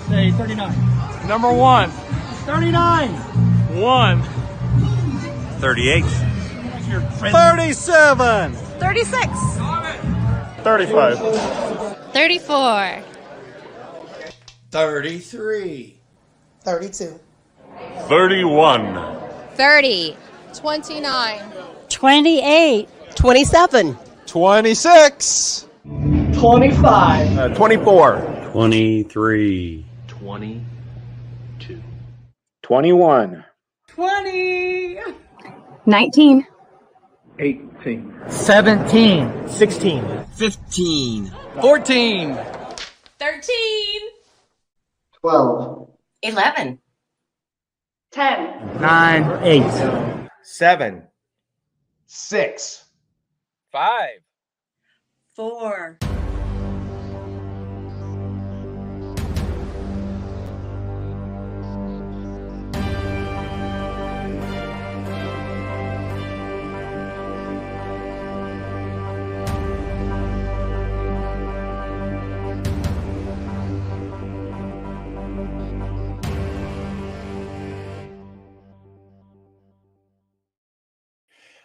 Say 39. Number 1. 39. 1. 38. 37. 36. 35. 34. 33. 32. 31. 30. 29. 28. 27. 26. 25. 24. 23. 22. 21. 20. 19. 18. 17. 16. 15. 14. 13. 12. 11. 10. 9. 8. 7. 6. 5. 4.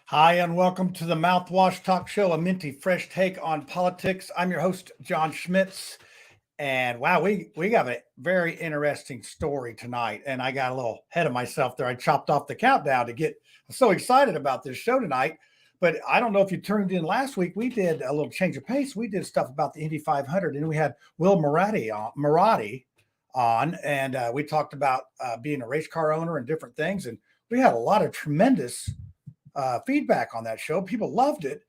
Hi, and welcome to the Mouthwash Talk Show, a minty fresh take on politics. I'm your host, John Schmitz. And wow, we got a very interesting story tonight. And I got a little ahead of myself there. I chopped off the countdown to get so excited about this show tonight. But I don't know if you tuned in last week. We did a little change of pace. We did stuff about the Indy 500, and we had Will Maratti on, and we talked about being a race car owner and different things. And we had a lot of tremendous feedback on that show. People loved it.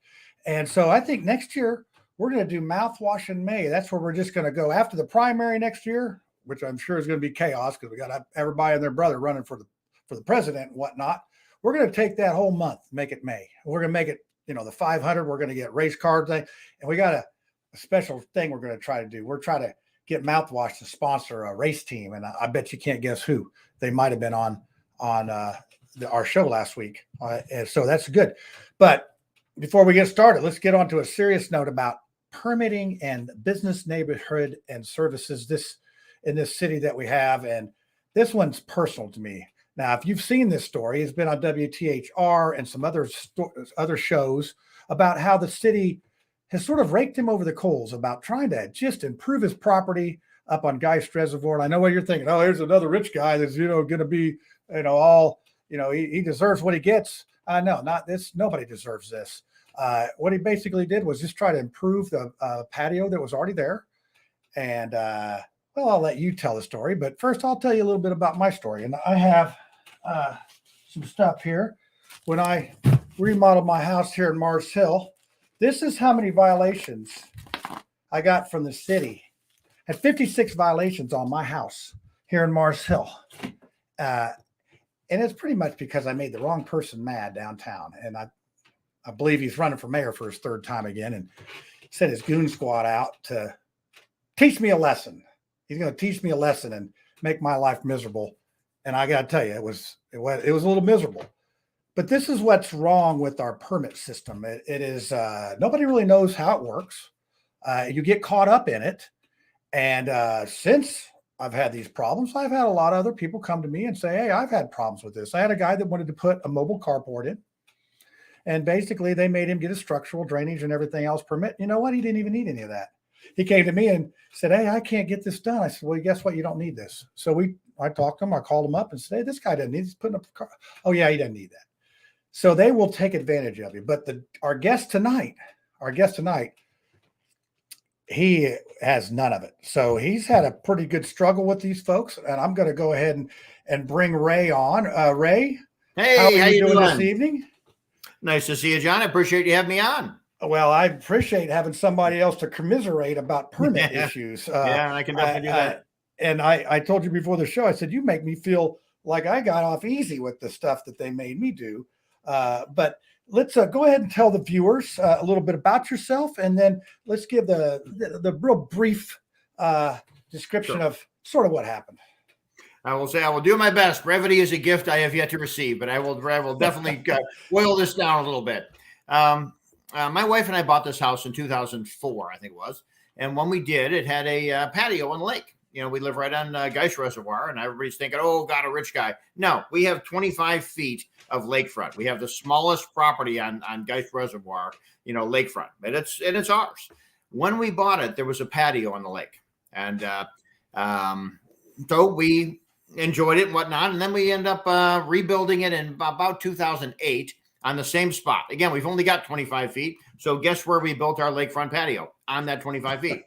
And so I think next year we're going to do Mouthwash in May. That's where we're just going to go after the primary next year, which I'm sure is going to be chaos because we got everybody and their brother running for the president and whatnot. We're going to take that whole month, make it May. We're going to make it, the 500. We're going to get race card thing. And we got a special thing we're going to try to do. We're trying to get Mouthwash to sponsor a race team. And I bet you can't guess who. They might have been on our show last week. And so that's good. But before we get started, let's get on to a serious note about permitting and business neighborhood and services in this city that we have. And this one's personal to me. Now, if you've seen this story, it's been on WTHR and some other shows about how the city has sort of raked him over the coals about trying to just improve his property up on Geist Reservoir. And I know what you're thinking. Oh, here's another rich guy that's, going to be, all, he deserves what he gets. No, not this. Nobody deserves this. What he basically did was just try to improve the patio that was already there. And, I'll let you tell the story. But first, I'll tell you a little bit about my story. And I have some stuff here. When I remodeled my house here in Mars Hill, this is how many violations I got from the city. I had 56 violations on my house here in Mars Hill. And it's pretty much because I made the wrong person mad downtown. And I believe he's running for mayor for his third time again and sent his goon squad out to teach me a lesson. He's going to teach me a lesson and make my life miserable. And I got to tell you, it was a little miserable. But this is what's wrong with our permit system. It is nobody really knows how it works. You get caught up in it. And since I've had these problems, I've had a lot of other people come to me and say, hey, I've had problems with this. I had a guy that wanted to put a mobile carport in. And basically they made him get a structural drainage and everything else permit. You know what? He didn't even need any of that. He came to me and said, hey, I can't get this done. I said, well, guess what? You don't need this. So I talked to him. I called him up and said, hey, this guy doesn't need, he's putting up a car. Oh yeah, he doesn't need that. So they will take advantage of you. But our guest tonight, he has none of it. So he's had a pretty good struggle with these folks. And I'm going to go ahead and bring Ray on. Ray, Hey, how are you doing this evening? Nice to see you, John. I appreciate you having me on. Well, I appreciate having somebody else to commiserate about permit issues. Yeah, I can definitely do that. And I told you before the show, I said, you make me feel like I got off easy with the stuff that they made me do. But let's go ahead and tell the viewers a little bit about yourself, and then let's give the real brief description of sort of what happened. I will say I will do my best. Brevity is a gift I have yet to receive, but I will definitely boil this down a little bit. My wife and I bought this house in 2004, I think it was. And when we did, it had a patio on the lake. we live right on Geist Reservoir, and everybody's thinking, oh, God, a rich guy. No, we have 25 feet of lakefront. We have the smallest property on Geist Reservoir, lakefront, and it's ours. When we bought it, there was a patio on the lake, and so we enjoyed it and whatnot, and then we end up rebuilding it in about 2008 on the same spot. Again, we've only got 25 feet, so guess where we built our lakefront patio? On that 25 feet.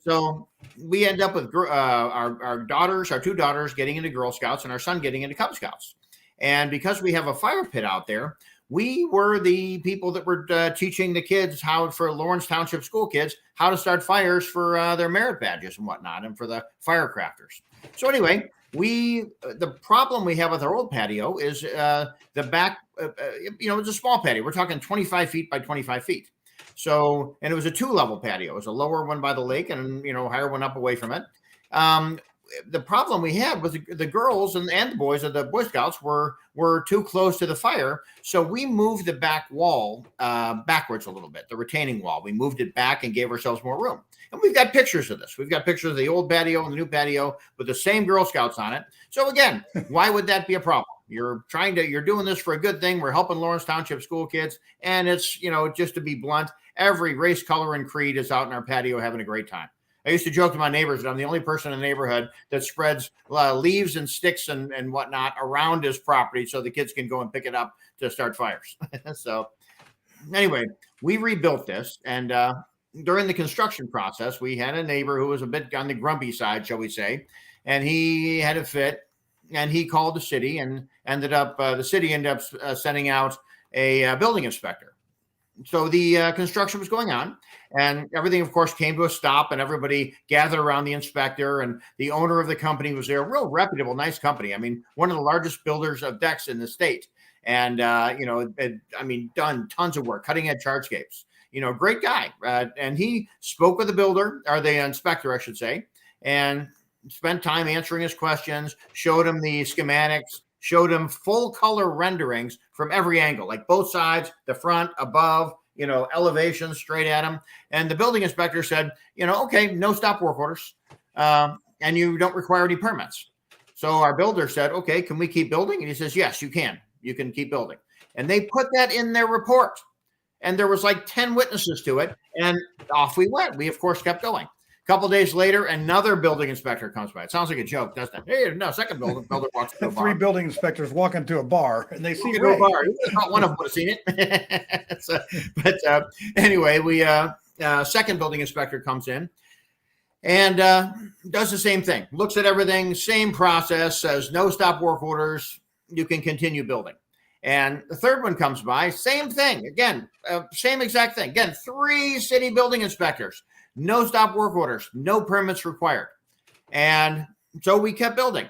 So we end up with our daughters, our two daughters getting into Girl Scouts and our son getting into Cub Scouts. And because we have a fire pit out there, we were the people that were teaching the kids for Lawrence Township school kids, how to start fires for their merit badges and whatnot, and for the firecrafters. So anyway, the problem we have with our old patio is the back, it's a small patio. We're talking 25 feet by 25 feet. So, and it was a 2-level patio. It was a lower one by the lake and, higher one up away from it. The problem we had was the girls and the boys of the Boy Scouts were too close to the fire. So we moved the back wall backwards a little bit, the retaining wall. We moved it back and gave ourselves more room. And we've got pictures of this. We've got pictures of the old patio and the new patio with the same Girl Scouts on it. So again, why would that be a problem? You're doing this for a good thing. We're helping Lawrence Township school kids. And it's, just to be blunt, every race, color, and creed is out in our patio having a great time. I used to joke to my neighbors that I'm the only person in the neighborhood that spreads leaves and sticks and whatnot around his property so the kids can go and pick it up to start fires. So anyway, we rebuilt this. And during the construction process, we had a neighbor who was a bit on the grumpy side, shall we say, and he had a fit. And he called the city and the city ended up sending out a building inspector. So the construction was going on and everything, of course, came to a stop and everybody gathered around the inspector and the owner of the company was there. Real reputable, nice company. I mean, one of the largest builders of decks in the state. And, done tons of work, cutting edge hardscapes, great guy. And he spoke with the builder or the inspector, I should say, and spent time answering his questions, showed him the schematics, showed him full color renderings from every angle, like both sides, the front, above, elevation straight at him. And the building inspector said, okay, no stop work orders. And you don't require any permits. So our builder said, okay, can we keep building? And he says, yes, you can. You can keep building. And they put that in their report. And there was like 10 witnesses to it. And off we went. We, of course, kept going. A couple of days later, another building inspector comes by. It sounds like a joke, doesn't it? Hey, no, second builder walks to a bar. 3 building inspectors walk into a bar and they see Ray. Not one of them would have seen it. Anyway, second building inspector comes in and does the same thing. Looks at everything, same process, says no stop work orders. You can continue building. And the third one comes by, same thing. Again, same exact thing. Again, 3 city building inspectors. No stop work orders, no permits required. And so we kept building.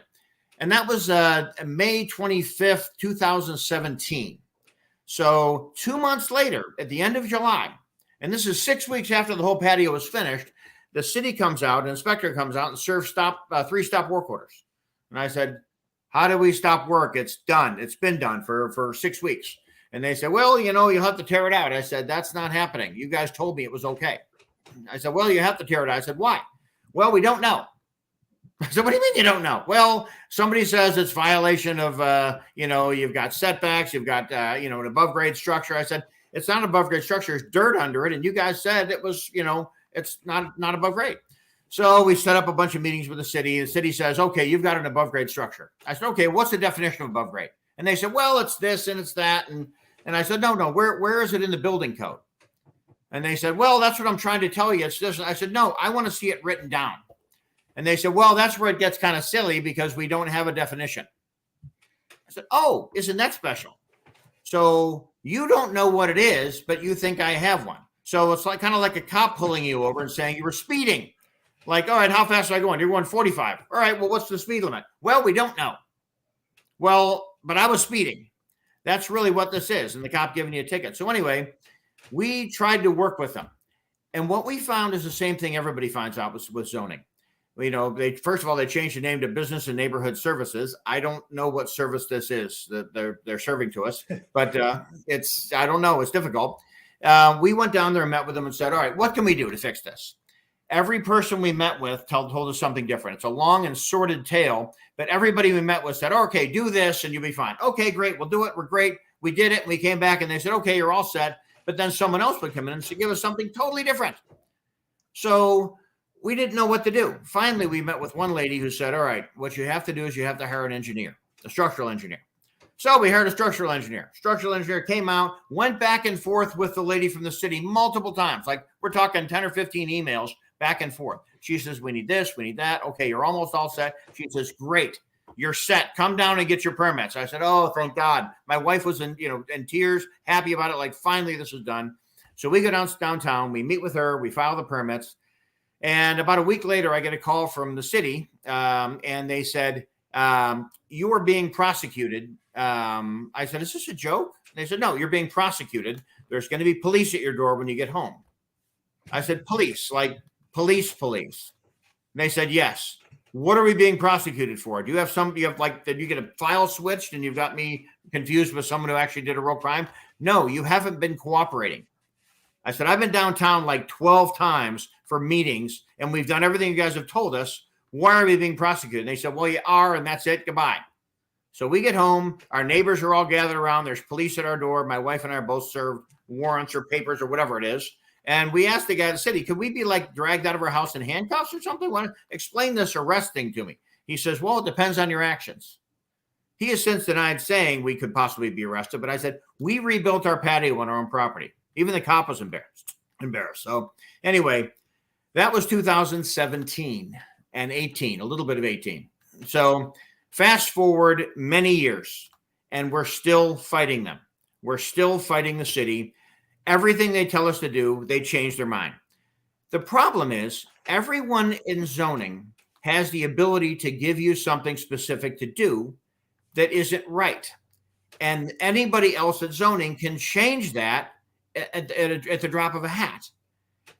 And that was May 25th, 2017. So 2 months later, at the end of July, and this is 6 weeks after the whole patio was finished, the city comes out, an inspector comes out and serves 3 stop work orders. And I said, how do we stop work? It's done. It's been done for 6 weeks. And they said, well, you'll have to tear it out. I said, that's not happening. You guys told me it was okay. I said, well, you have to tear it out. I said, why? Well, we don't know. I said, what do you mean you don't know? Well, somebody says it's violation of, you've got setbacks, you've got, an above grade structure. I said, it's not above grade structure. There's dirt under it. And you guys said it was, it's not above grade. So we set up a bunch of meetings with the city. The city says, okay, you've got an above grade structure. I said, okay, what's the definition of above grade? And they said, well, it's this and it's that. And I said, no, where is it in the building code? And they said, well, that's what I'm trying to tell you. It's this. I said, no, I want to see it written down. And they said, well, that's where it gets kind of silly because we don't have a definition. I said, oh, isn't that special? So you don't know what it is, but you think I have one. So it's kind of like a cop pulling you over and saying you were speeding. Like, all right, how fast are I going? You're going 45. All right, well, what's the speed limit? Well, we don't know. Well, but I was speeding. That's really what this is. And the cop giving you a ticket. So anyway, we tried to work with them. And what we found is the same thing everybody finds out with zoning. First of all, they changed the name to Business and Neighborhood Services. I don't know what service this is that they're serving to us, but I don't know. It's difficult. We went down there and met with them and said, all right, what can we do to fix this? Every person we met with told us something different. It's a long and sordid tale, but everybody we met with said, okay, do this and you'll be fine. Okay, great. We'll do it. We're great. We did it. And we came back and they said, okay, you're all set. But then someone else would come in and give us something totally different. So we didn't know what to do. Finally, we met with one lady who said, all right, what you have to do is you have to hire an engineer, a structural engineer. So we hired a structural engineer. Structural engineer came out, went back and forth with the lady from the city multiple times. Like we're talking 10 or 15 emails back and forth. She says, we need this, we need that. Okay, you're almost all set. She says, great, you're set. Come down and get your permits. I said, oh, thank God. My wife was in tears, happy about it. Like finally this is done. So we go downtown, we meet with her, we file the permits. And about a week later, I get a call from the city, and they said, you are being prosecuted. I said, is this a joke? They said, no, you're being prosecuted. There's going to be police at your door when you get home. I said, police, like police. And they said, yes. What are we being prosecuted for? Do you have did you get a file switched and you've got me confused with someone who actually did a real crime? No, you haven't been cooperating. I said, I've been downtown like 12 times for meetings and we've done everything you guys have told us. Why are we being prosecuted? And they said, well, you are, and that's it. Goodbye. So we get home. Our neighbors are all gathered around. There's police at our door. My wife and I are both served warrants or papers or whatever it is. And we asked the guy at the city, could we be like dragged out of our house in handcuffs or something? Want to explain this arrest thing to me? He says, well, it depends on your actions. He has since denied saying we could possibly be arrested. But I said, we rebuilt our patio on our own property. Even the cop was embarrassed. So anyway, that was 2017 and 18, a little bit of 18. So fast forward many years and we're still fighting them. We're still fighting the city. Everything they tell us to do, they change their mind. The problem is everyone in zoning has the ability to give you something specific to do that isn't right. And anybody else at zoning can change that at the drop of a hat.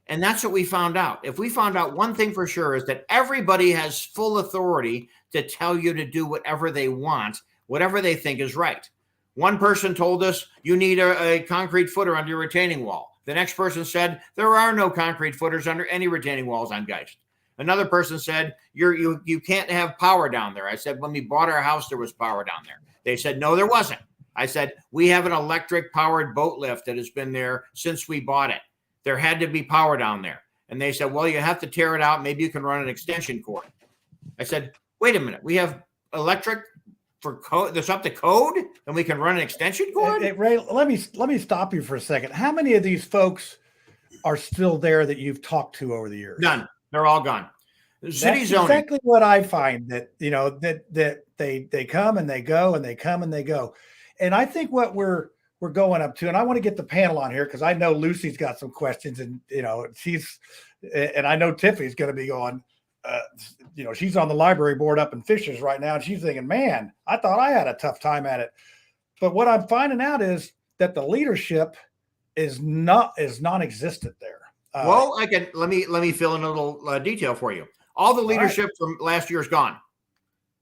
And that's what we found out. If we found out one thing for sure is that everybody has full authority to tell you to do whatever they want, whatever they think is right. One person told us you need a concrete footer under your retaining wall. The next person said there are no concrete footers under any retaining walls on Geist. Another person said you can't have power down there. I said when we bought our house there was power down there. They said no, there wasn't. I said, we have an electric powered boat lift that has been there since we bought it. There had to be power down there. And they said, well, you have to tear it out. Maybe you can run an extension cord. I said, wait a minute. We have electric for code. There's up to code and we can run an extension cord. Hey, Ray, let me stop you for a second. How many of these folks are still there that you've talked to over the years? None. They're all gone. City zoning. Exactly what I find that, that they come and they go and they come and they go. And I think what we're going up to, and I want to get the panel on here because I know Lucy's got some questions, and and I know Tiffany's going to be going. She's on the library board up in Fishers right now, and she's thinking, "Man, I thought I had a tough time at it." But what I'm finding out is that the leadership is non-existent there. Well, let me fill in a little detail for you. All the leadership from last year is gone.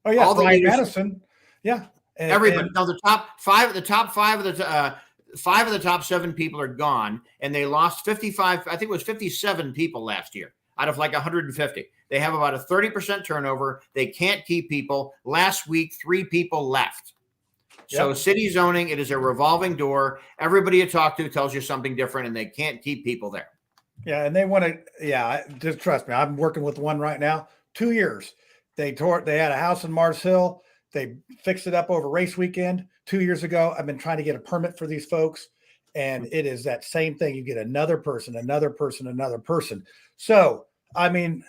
Oh yeah, all Brian Madison. Yeah. Everybody. No, the top five of the top 7 people are gone, and they lost 55. I think it was 57 people last year out of like 150. They have about a 30% turnover. They can't keep people. Last week, 3 people left. So yep. City zoning, it is a revolving door. Everybody you talk to tells you something different, and they can't keep people there. Yeah, and they want to. Yeah, just trust me. I'm working with one right now. 2 years. They had a house in Mars Hill. They fixed it up over race weekend 2 years ago. I've been trying to get a permit for these folks, and it is that same thing. You get another person. So, I mean,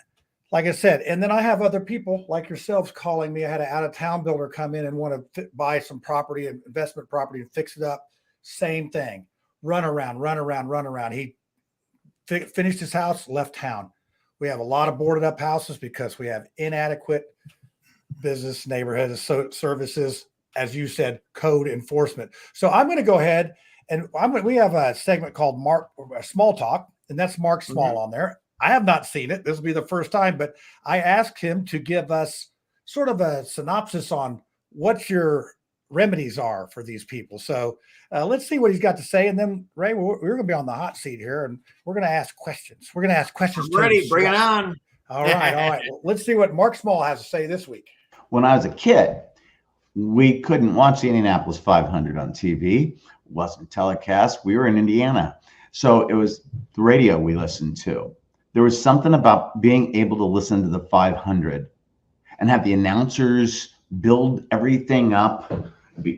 like I said, and then I have other people like yourselves calling me. I had an out-of-town builder come in and want to buy some property, investment property, and fix it up. Same thing. Run around. He finished his house, left town. We have a lot of boarded up houses because we have inadequate business neighborhood services, as you said, code enforcement. So I'm going to go ahead and we have a segment called Small Talk, and that's Mark Small on there. I have not seen it. This will be the first time, but I asked him to give us sort of a synopsis on what's your remedies are for these people. So let's see what he's got to say. And then, Ray, we're going to be on the hot seat here, and we're going to ask questions. We're going to ask questions. Ready, bring it on. All right. Well, let's see what Mark Small has to say this week. When I was a kid, we couldn't watch the Indianapolis 500 on TV. It wasn't telecast. We were in Indiana. So it was the radio we listened to. There was something about being able to listen to the 500 and have the announcers build everything up.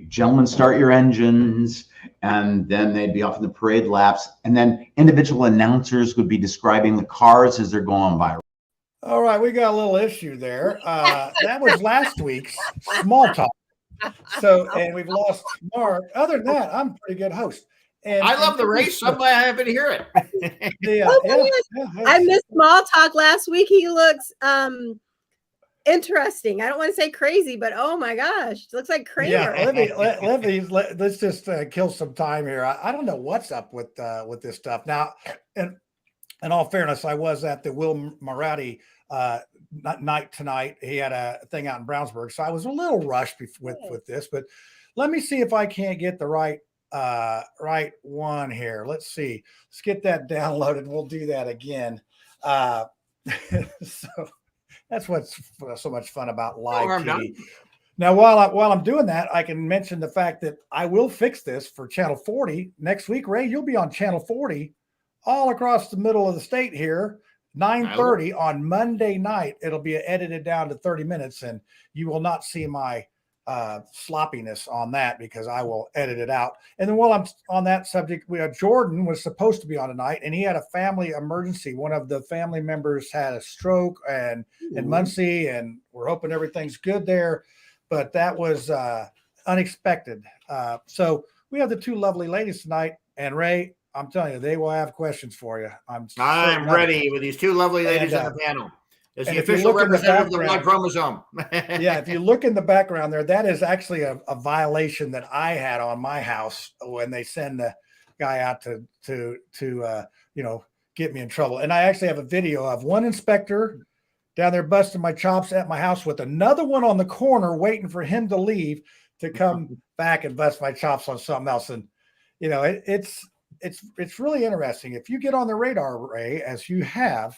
Gentlemen, start your engines. And then they'd be off in the parade laps. And then individual announcers would be describing the cars as they're going by. All right, we got a little issue there. That was last week's small talk. So, and we've lost Mark. Other than that, I'm a pretty good host. And I love the race. Somebody happy to hear it. I missed small talk last week. He looks interesting. I don't want to say crazy, but oh my goch, looks like Kramer. Yeah, let's just kill some time here. I don't know what's up with this stuff now. And in all fairness, I was at the Will Moratti night tonight. He had a thing out in Brownsburg, so I was a little rushed with this. But let me see if I can't get the right one here. Let's see. Let's get that downloaded. We'll do that again. So that's what's so much fun about live TV. Now, while I'm doing that, I can mention the fact that I will fix this for Channel 40 next week. Ray, you'll be on Channel 40 all across the middle of the state here, 9:30 on Monday night. It'll be edited down to 30 minutes, and you will not see my sloppiness on that because I will edit it out. And then while I'm on that subject, Jordan was supposed to be on tonight, and he had a family emergency. One of the family members had a stroke in Muncie, and we're hoping everything's good there. But that was unexpected. So we have the two lovely ladies tonight, and Ray, I'm telling you, they will have questions for you. I'm ready with these two lovely ladies on the panel. As the official representative of the Y chromosome. Yeah, if you look in the background there, that is actually a violation that I had on my house when they send the guy out to get me in trouble. And I actually have a video of one inspector down there busting my chops at my house with another one on the corner waiting for him to leave to come back and bust my chops on something else. And it's really interesting. If you get on the radar, Ray, as you have,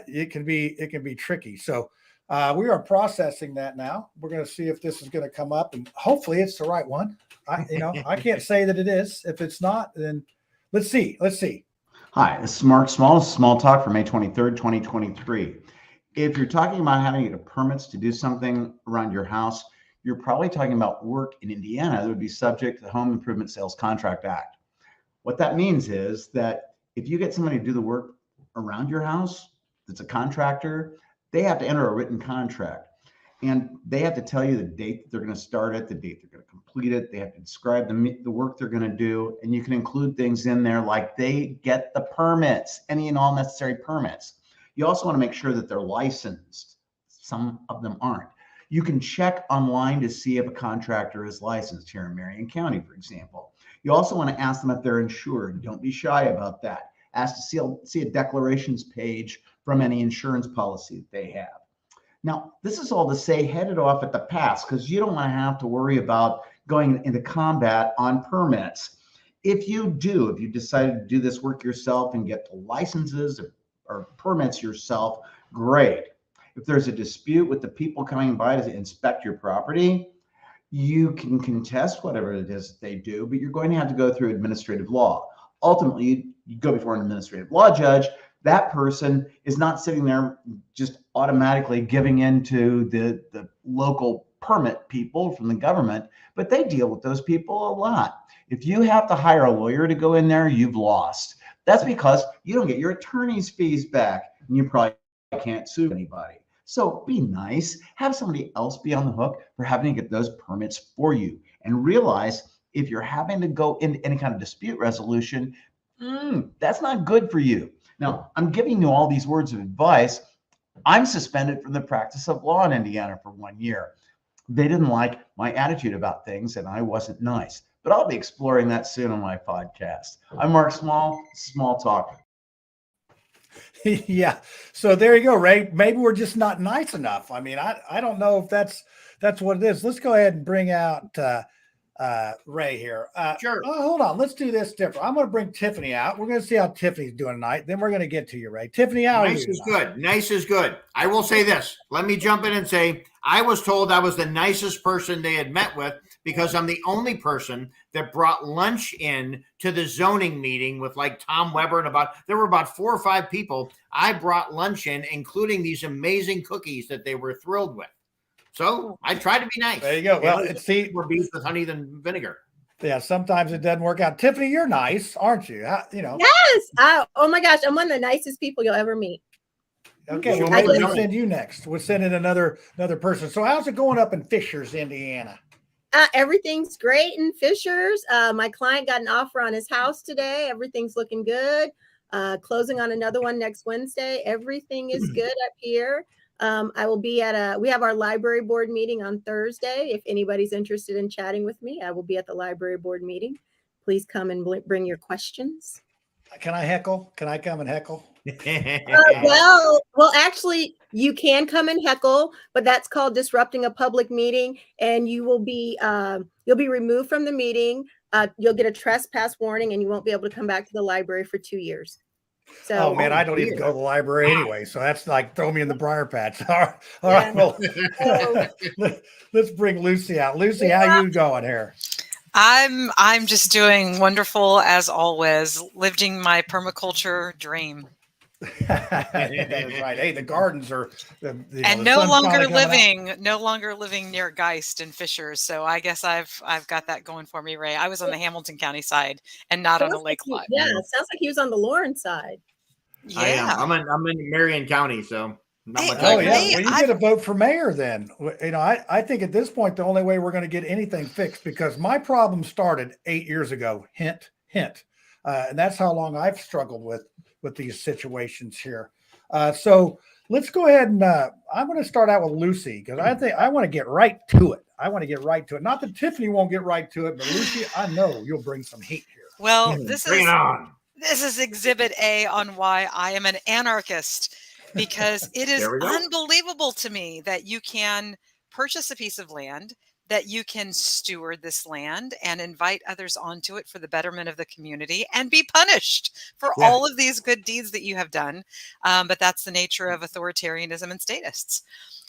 it can be tricky. So we are processing that now. We're going to see if this is going to come up, and hopefully it's the right one. I can't say that it is. If it's not, then let's see. Hi, this is Mark Small. This is Small Talk for May 23rd, 2023. If you're talking about having to get permits to do something around your house, you're probably talking about work in Indiana that would be subject to the Home Improvement Sales Contract Act. What that means is that if you get somebody to do the work around your house, that's a contractor, they have to enter a written contract. And they have to tell you the date that they're going to start it, the date they're going to complete it. They have to describe the work they're going to do. And you can include things in there like they get the permits, any and all necessary permits. You also want to make sure that they're licensed. Some of them aren't. You can check online to see if a contractor is licensed here in Marion County, for example. You also want to ask them if they're insured. Don't be shy about that. Ask to see a declarations page from any insurance policy that they have. Now, this is all to say headed off at the pass because you don't want to have to worry about going into combat on permits. If you decided to do this work yourself and get the licenses or permits yourself, great. If there's a dispute with the people coming by to inspect your property, you can contest whatever it is that they do, but you're going to have to go through administrative law. Ultimately, you go before an administrative law judge. That person is not sitting there just automatically giving in to the local permit people from the government, but they deal with those people a lot. If you have to hire a lawyer to go in there, you've lost. That's because you don't get your attorney's fees back, and you probably can't sue anybody. So be nice, have somebody else be on the hook for having to get those permits for you, and realize if you're having to go into any kind of dispute resolution, that's not good for you. Now, I'm giving you all these words of advice. I'm suspended from the practice of law in Indiana for 1 year. They didn't like my attitude about things, and I wasn't nice. But I'll be exploring that soon on my podcast. I'm Mark Small, Small Talk. Yeah. So there you go, Ray. Maybe we're just not nice enough. I mean, I don't know if that's what it is. Let's go ahead and bring out Ray here. Sure. Hold on. Let's do this different. I'm going to bring Tiffany out. We're going to see how Tiffany's doing tonight. Then we're going to get to you, Ray. Tiffany, how are you? Nice is good. Nice is good. I will say this. Let me jump in and say I was told I was the nicest person they had met with because I'm the only person that brought lunch in to the zoning meeting with like Tom Weber and there were about 4 or 5 people. I brought lunch in, including these amazing cookies that they were thrilled with. So I tried to be nice. There you go. Well, see, more beef with honey than vinegar. Yeah, sometimes it doesn't work out. Tiffany, you're nice, aren't you? Yes. Oh my gosh, I'm one of the nicest people you'll ever meet. Okay, well, maybe we'll send you next. We'll send in another person. So how's it going up in Fishers, Indiana? Everything's great in Fishers. My client got an offer on his house today. Everything's looking good. Closing on another one next Wednesday. Everything is good up here. I will be we have our library board meeting on Thursday. If anybody's interested in chatting with me, I will be at the library board meeting. Please come and bring your questions. Can I heckle? Can I come and heckle? Well, actually, you can come and heckle, but that's called disrupting a public meeting, and you will be you'll be removed from the meeting. You'll get a trespass warning, and you won't be able to come back to the library for 2 years. So, oh man, I don't even go to the library anyway, so that's like throw me in the briar patch. All right, well, let's bring Lucy out. Lucy, how you going here? I'm just doing wonderful as always, living my permaculture dream. That is right. Hey, the gardens are no longer living near Geist and Fishers. So I guess I've got that going for me, Ray. I was on the Hamilton County side and not on the lake lot. Yeah, it sounds like he was on the Lawrence side. Yeah, I'm in Marion County, so. Well, you get a vote for mayor then. I think at this point, the only way we're going to get anything fixed, because my problem started 8 years ago, hint. And that's how long I've struggled with these situations here. So let's go ahead and I'm going to start out with Lucy, because I think I want to get right to it. Not that Tiffany won't get right to it, but Lucy, I know you'll bring some heat here. Well, this is Exhibit A on why I am an anarchist. Because it is unbelievable to me that you can purchase a piece of land, that you can steward this land and invite others onto it for the betterment of the community and be punished for all of these good deeds that you have done. But that's the nature of authoritarianism and statists.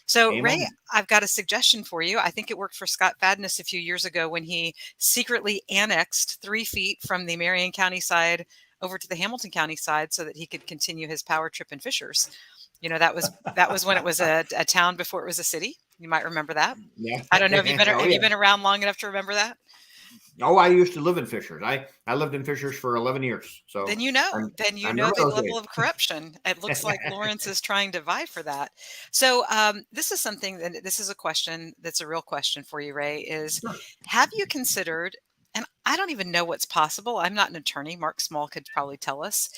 So, Amen. Ray, I've got a suggestion for you. I think it worked for Scott Fadness a few years ago when he secretly annexed 3 feet from the Marion County side over to the Hamilton County side so that he could continue his power trip in Fishers. That was when it was a town before it was a city. You might remember that. Yeah. I don't know if you've been around long enough to remember that. Oh, I used to live in Fishers. I lived in Fishers for 11 years. So then you know the level of corruption. It looks like Lawrence is trying to vie for that. So this is a question that's a real question for you, Ray, is have you considered, and I don't even know what's possible. I'm not an attorney. Mark Small could probably tell us.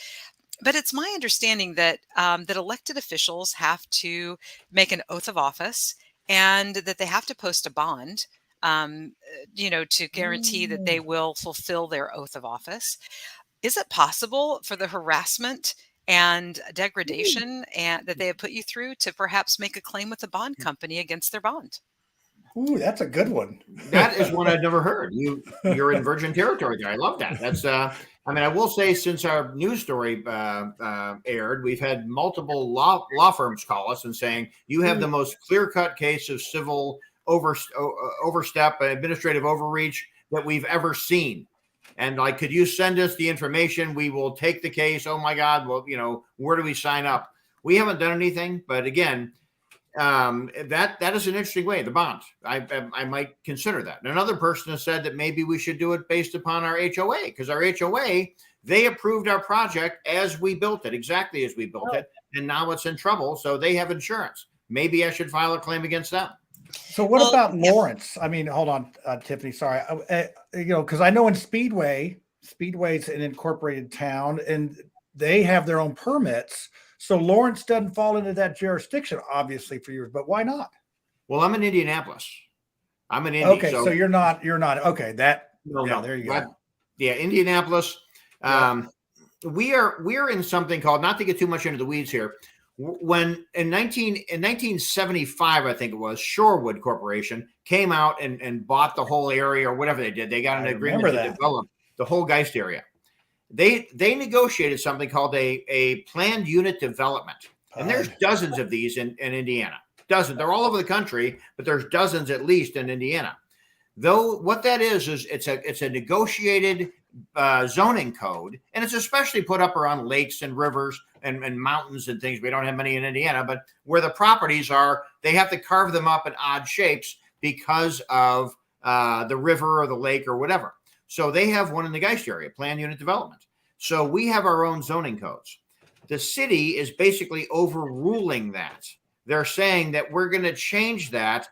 But it's my understanding that that elected officials have to make an oath of office and that they have to post a bond, to guarantee that they will fulfill their oath of office. Is it possible for the harassment and degradation that they have put you through to perhaps make a claim with the bond company against their bond? Ooh, that's a good one. That is one I've never heard. You're in virgin territory there. I love that. That's I will say, since our news story aired, we've had multiple law firms call us and saying you have the most clear-cut case of civil overstep, administrative overreach that we've ever seen. And could you send us the information? We will take the case. Oh my God! Well, where do we sign up? We haven't done anything, but again, that is an interesting way. The bond, I might consider that. And another person has said that maybe we should do it based upon our HOA, because our HOA, they approved our project as we built it, exactly as we built it, and now it's in trouble, so they have insurance. Maybe I should file a claim against them. So what about Lawrence? I mean, hold on, Tiffany. Sorry, because I know in Speedway's an incorporated town, and they have their own permits. So Lawrence doesn't fall into that jurisdiction, obviously, for years. But why not? Well, I'm in Indianapolis. I'm in Indy. Okay, so you're not. Okay, that. No. There you go. Yeah, Indianapolis. we're in something called, not to get too much into the weeds here. When in 1975, I think it was, Shorewood Corporation came out and bought the whole area or whatever they did. They got an agreement to develop the whole Geist area. They negotiated something called a planned unit development. And there's dozens of these in Indiana. Dozens. They're all over the country, but there's dozens at least in Indiana. Though what that is it's a negotiated zoning code, and it's especially put up around lakes and rivers and mountains and things. We don't have many in Indiana, but where the properties are, they have to carve them up in odd shapes because of the river or the lake or whatever. So they have one in the Geist area, planned unit development. So we have our own zoning codes. The city is basically overruling that. They're saying that we're going to change that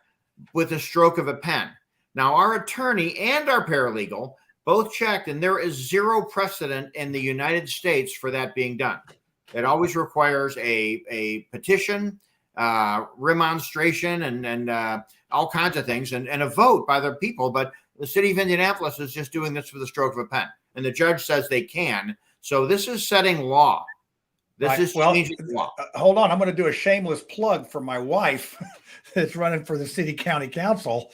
with a stroke of a pen. Now, our attorney and our paralegal both checked, and there is zero precedent in the United States for that being done. It always requires a petition, remonstration, and all kinds of things, and a vote by the people. But the city of Indianapolis is just doing this with a stroke of a pen, and the judge says they can. So this is setting law. This is changing law. Hold on, I'm going to do a shameless plug for my wife that's running for the city county council.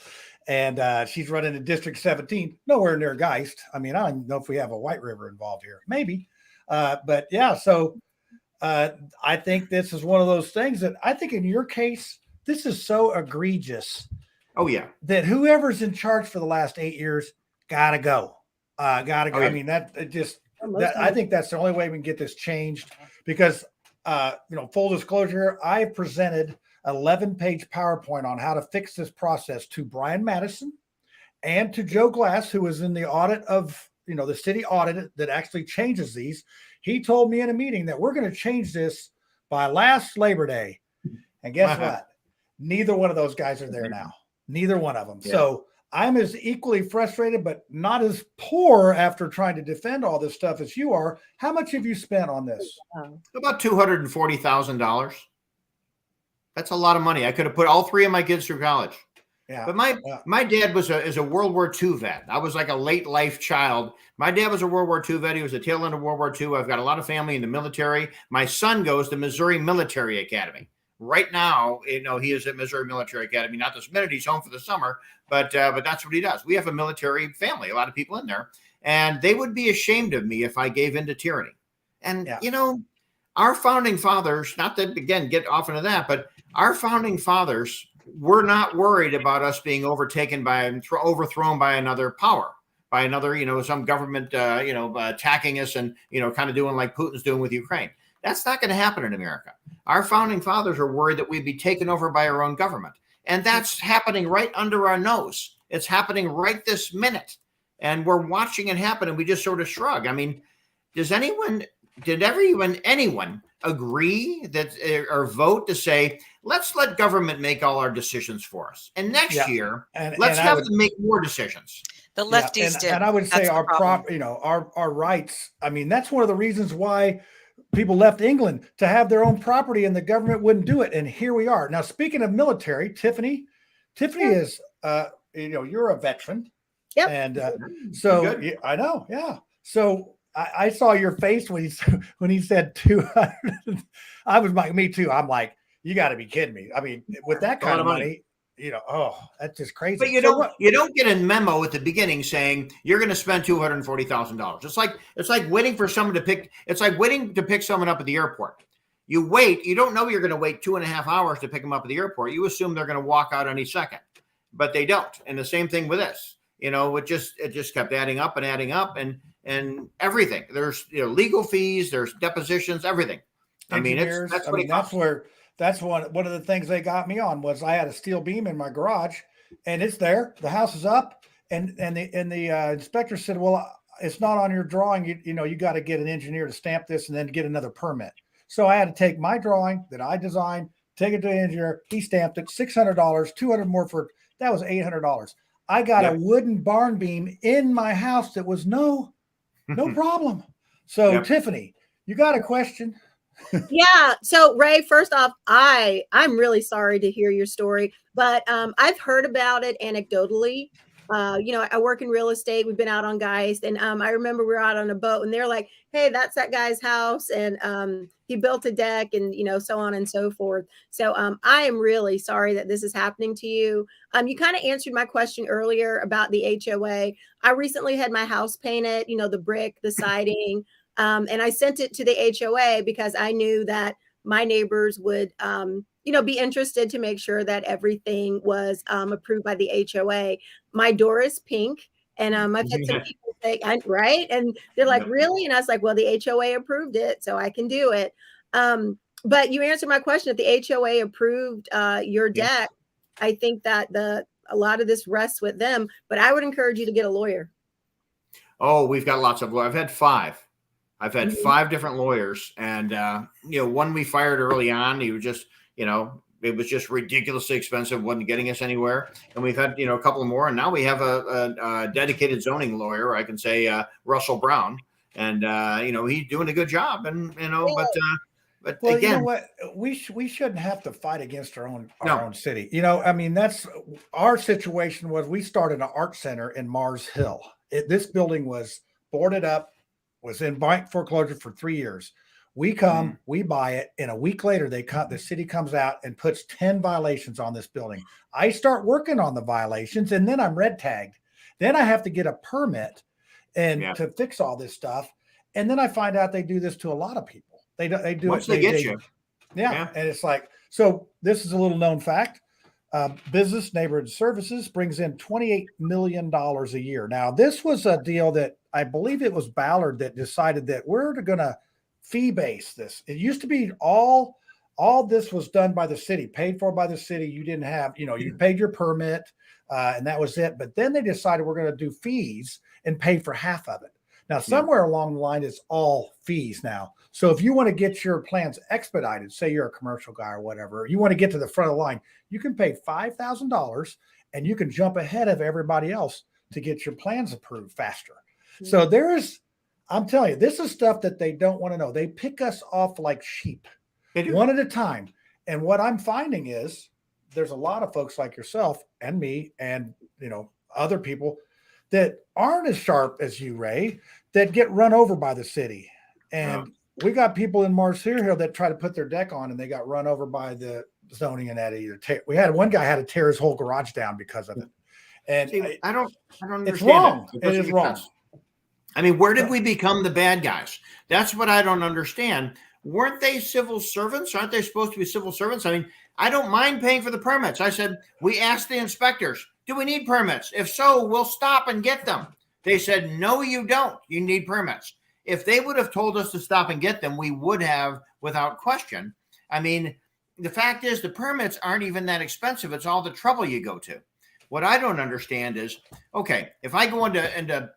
And she's running in District 17, nowhere near Geist. I mean, I don't know if we have a White River involved here, maybe. But yeah, so I think this is one of those things that I think in your case, this is so egregious. Oh, yeah. That whoever's in charge for the last 8 years gotta go. Gotta go. Oh, yeah. I mean, I think that's the only way we can get this changed because, full disclosure, I presented 11-page PowerPoint on how to fix this process to Brian Madison and to Joe Glass, who was in the audit of, the city audit that actually changes these. He told me in a meeting that we're going to change this by last Labor Day. And guess what? Neither one of those guys are there now. Neither one of them. Yeah. So I'm as equally frustrated, but not as poor after trying to defend all this stuff as you are. How much have you spent on this? About $240,000. That's a lot of money. I could have put all three of my kids through college. Yeah. But my dad is a World War II vet. I was like a late life child. My dad was a World War II vet. He was a tail end of World War II. I've got a lot of family in the military. My son goes to Missouri Military Academy. Right now, he is at Missouri Military Academy. Not this minute, he's home for the summer, but that's what he does. We have a military family, a lot of people in there, and they would be ashamed of me if I gave in to tyranny. And, our founding fathers, not to, again, get off into that, but our founding fathers were not worried about us being overtaken by and overthrown by another power, by another, some government, attacking us and, kind of doing like Putin's doing with Ukraine. That's not going to happen in America. Our founding fathers are worried that we'd be taken over by our own government. And that's happening right under our nose. It's happening right this minute. And we're watching it happen and we just sort of shrug. I mean, did anyone agree that or vote to say, let's let government make all our decisions for us? And next year, let's have them make more decisions. The lefties did. And I would say our rights. I mean, that's one of the reasons why people left England, to have their own property, and the government wouldn't do it. And here we are. Now, speaking of military, Tiffany is, you're a veteran. Yep. And so I know. Yeah. So I saw your face when he said 200. I was like, me too. I'm like, you got to be kidding me. I mean, with that kind of money, that's just crazy. But you don't get a memo at the beginning saying you're going to spend $240,000. It's like waiting for someone to pick. It's like waiting to pick someone up at the airport. You wait. You don't know you're going to wait 2.5 hours to pick them up at the airport. You assume they're going to walk out any second, but they don't. And the same thing with this. It just kept adding up and everything. There's legal fees, there's depositions, everything. Engineers, that's one of the things they got me on was I had a steel beam in my garage and it's there. The house is up and the inspector said, well, it's not on your drawing. You got to get an engineer to stamp this and then get another permit. So I had to take my drawing that I designed, take it to the engineer. He stamped it, $600, $200 more that was $800. I got a wooden barn beam in my house that was no problem. So Tiffany, you got a question? Yeah. So Ray, first off, I'm really sorry to hear your story, but I've heard about it anecdotally. I work in real estate. We've been out on Geist, and I remember we were out on a boat, and they're like, "Hey, that's that guy's house, and he built a deck, and so on and so forth." So I am really sorry that this is happening to you. You kind of answered my question earlier about the HOA. I recently had my house painted, the brick, the siding, and I sent it to the HOA because I knew that my neighbors would be interested to make sure that everything was approved by the HOA. My door is pink, and I've had some people say, right? And they're like, really? And I was like, well, the HOA approved it, so I can do it. But you answered my question. If the HOA approved your deck, I think that a lot of this rests with them, but I would encourage you to get a lawyer. Oh, we've got lots of lawyers. I've had 5. I've had 5 different lawyers, and one we fired early on. He was just, it was just ridiculously expensive, wasn't getting us anywhere. And we've had, a couple more, and now we have a dedicated zoning lawyer. I can say Russell Brown, and he's doing a good job. And but well, again, you know what? We shouldn't have to fight against our own city. That's our situation. Was we started an art center in Mars Hill. This building was boarded up, was in bank foreclosure for 3 years. We come, we buy it, and a week later the city comes out and puts 10 violations on this building. I start working on the violations, and then I'm red tagged. Then I have to get a permit to fix all this stuff. And then I find out they do this to a lot of people. They do once it. They get you. Yeah. And it's like, so this is a little known fact. Business Neighborhood Services brings in $28 million a year. Now, this was a deal that I believe it was Ballard that decided that we're going to fee base this. It used to be all this was done by the city, paid for by the city. You didn't have, you paid your permit and that was it. But then they decided we're going to do fees and pay for half of it. Now, somewhere along the line, it's all fees now. So if you want to get your plans expedited, say you're a commercial guy or whatever, you want to get to the front of the line, you can pay $5,000 and you can jump ahead of everybody else to get your plans approved faster. So I'm telling you, this is stuff that they don't want to know. They pick us off like sheep, one at a time. And what I'm finding is there's a lot of folks like yourself and me and, other people that aren't as sharp as you, Ray, that get run over by the city. And we got people in Mars Hill that try to put their deck on and they got run over by the zoning and that either. We had one guy had to tear his whole garage down because of it. And I don't understand. It's wrong. It is wrong. Where did we become the bad guys? That's what I don't understand. Weren't they civil servants? Aren't they supposed to be civil servants? I don't mind paying for the permits. I said, we asked the inspectors, do we need permits? If so, we'll stop and get them. They said, no, you don't. You need permits. If they would have told us to stop and get them, we would have without question. The fact is the permits aren't even that expensive. It's all the trouble you go to. What I don't understand is, okay, if I go into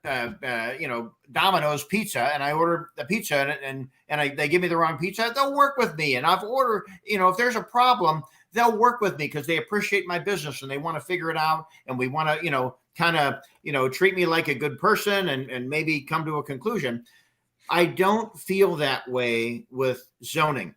Domino's Pizza and I order the pizza and they give me the wrong pizza, they'll work with me. And I've ordered, if there's a problem, they'll work with me because they appreciate my business and they want to figure it out. And we want to, treat me like a good person and maybe come to a conclusion. I don't feel that way with zoning.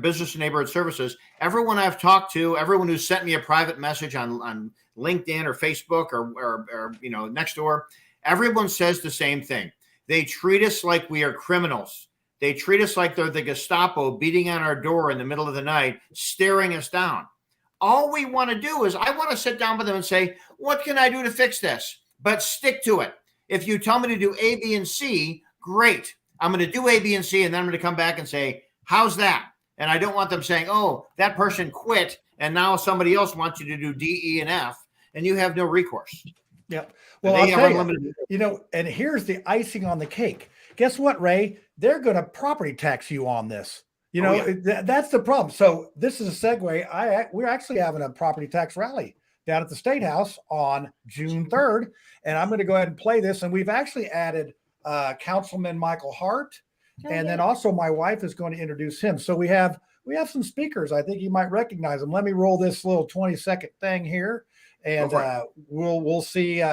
Business and Neighborhood Services. Everyone I've talked to, everyone who's sent me a private message on LinkedIn or Facebook or Nextdoor, everyone says the same thing. They treat us like we are criminals. They treat us like they're the Gestapo beating on our door in the middle of the night, staring us down. All we want to do is I want to sit down with them and say, what can I do to fix this? But stick to it. If you tell me to do A, B, and C, great. I'm going to do A, B, and C, and then I'm going to come back and say, how's that? And I don't want them saying, oh, that person quit, and now somebody else wants you to do D, E, and F, and you have no recourse. Yep. Well, I'll tell you, and here's the icing on the cake. Guess what, Ray? They're going to property tax you on this. That's the problem. So this is a segue. We're actually having a property tax rally down at the State House on June 3rd, and I'm going to go ahead and play this. And we've actually added Councilman Michael Hart. And then also my wife is going to introduce him. So we have some speakers. I think you might recognize them. Let me roll this little 20-second thing here. And we'll see.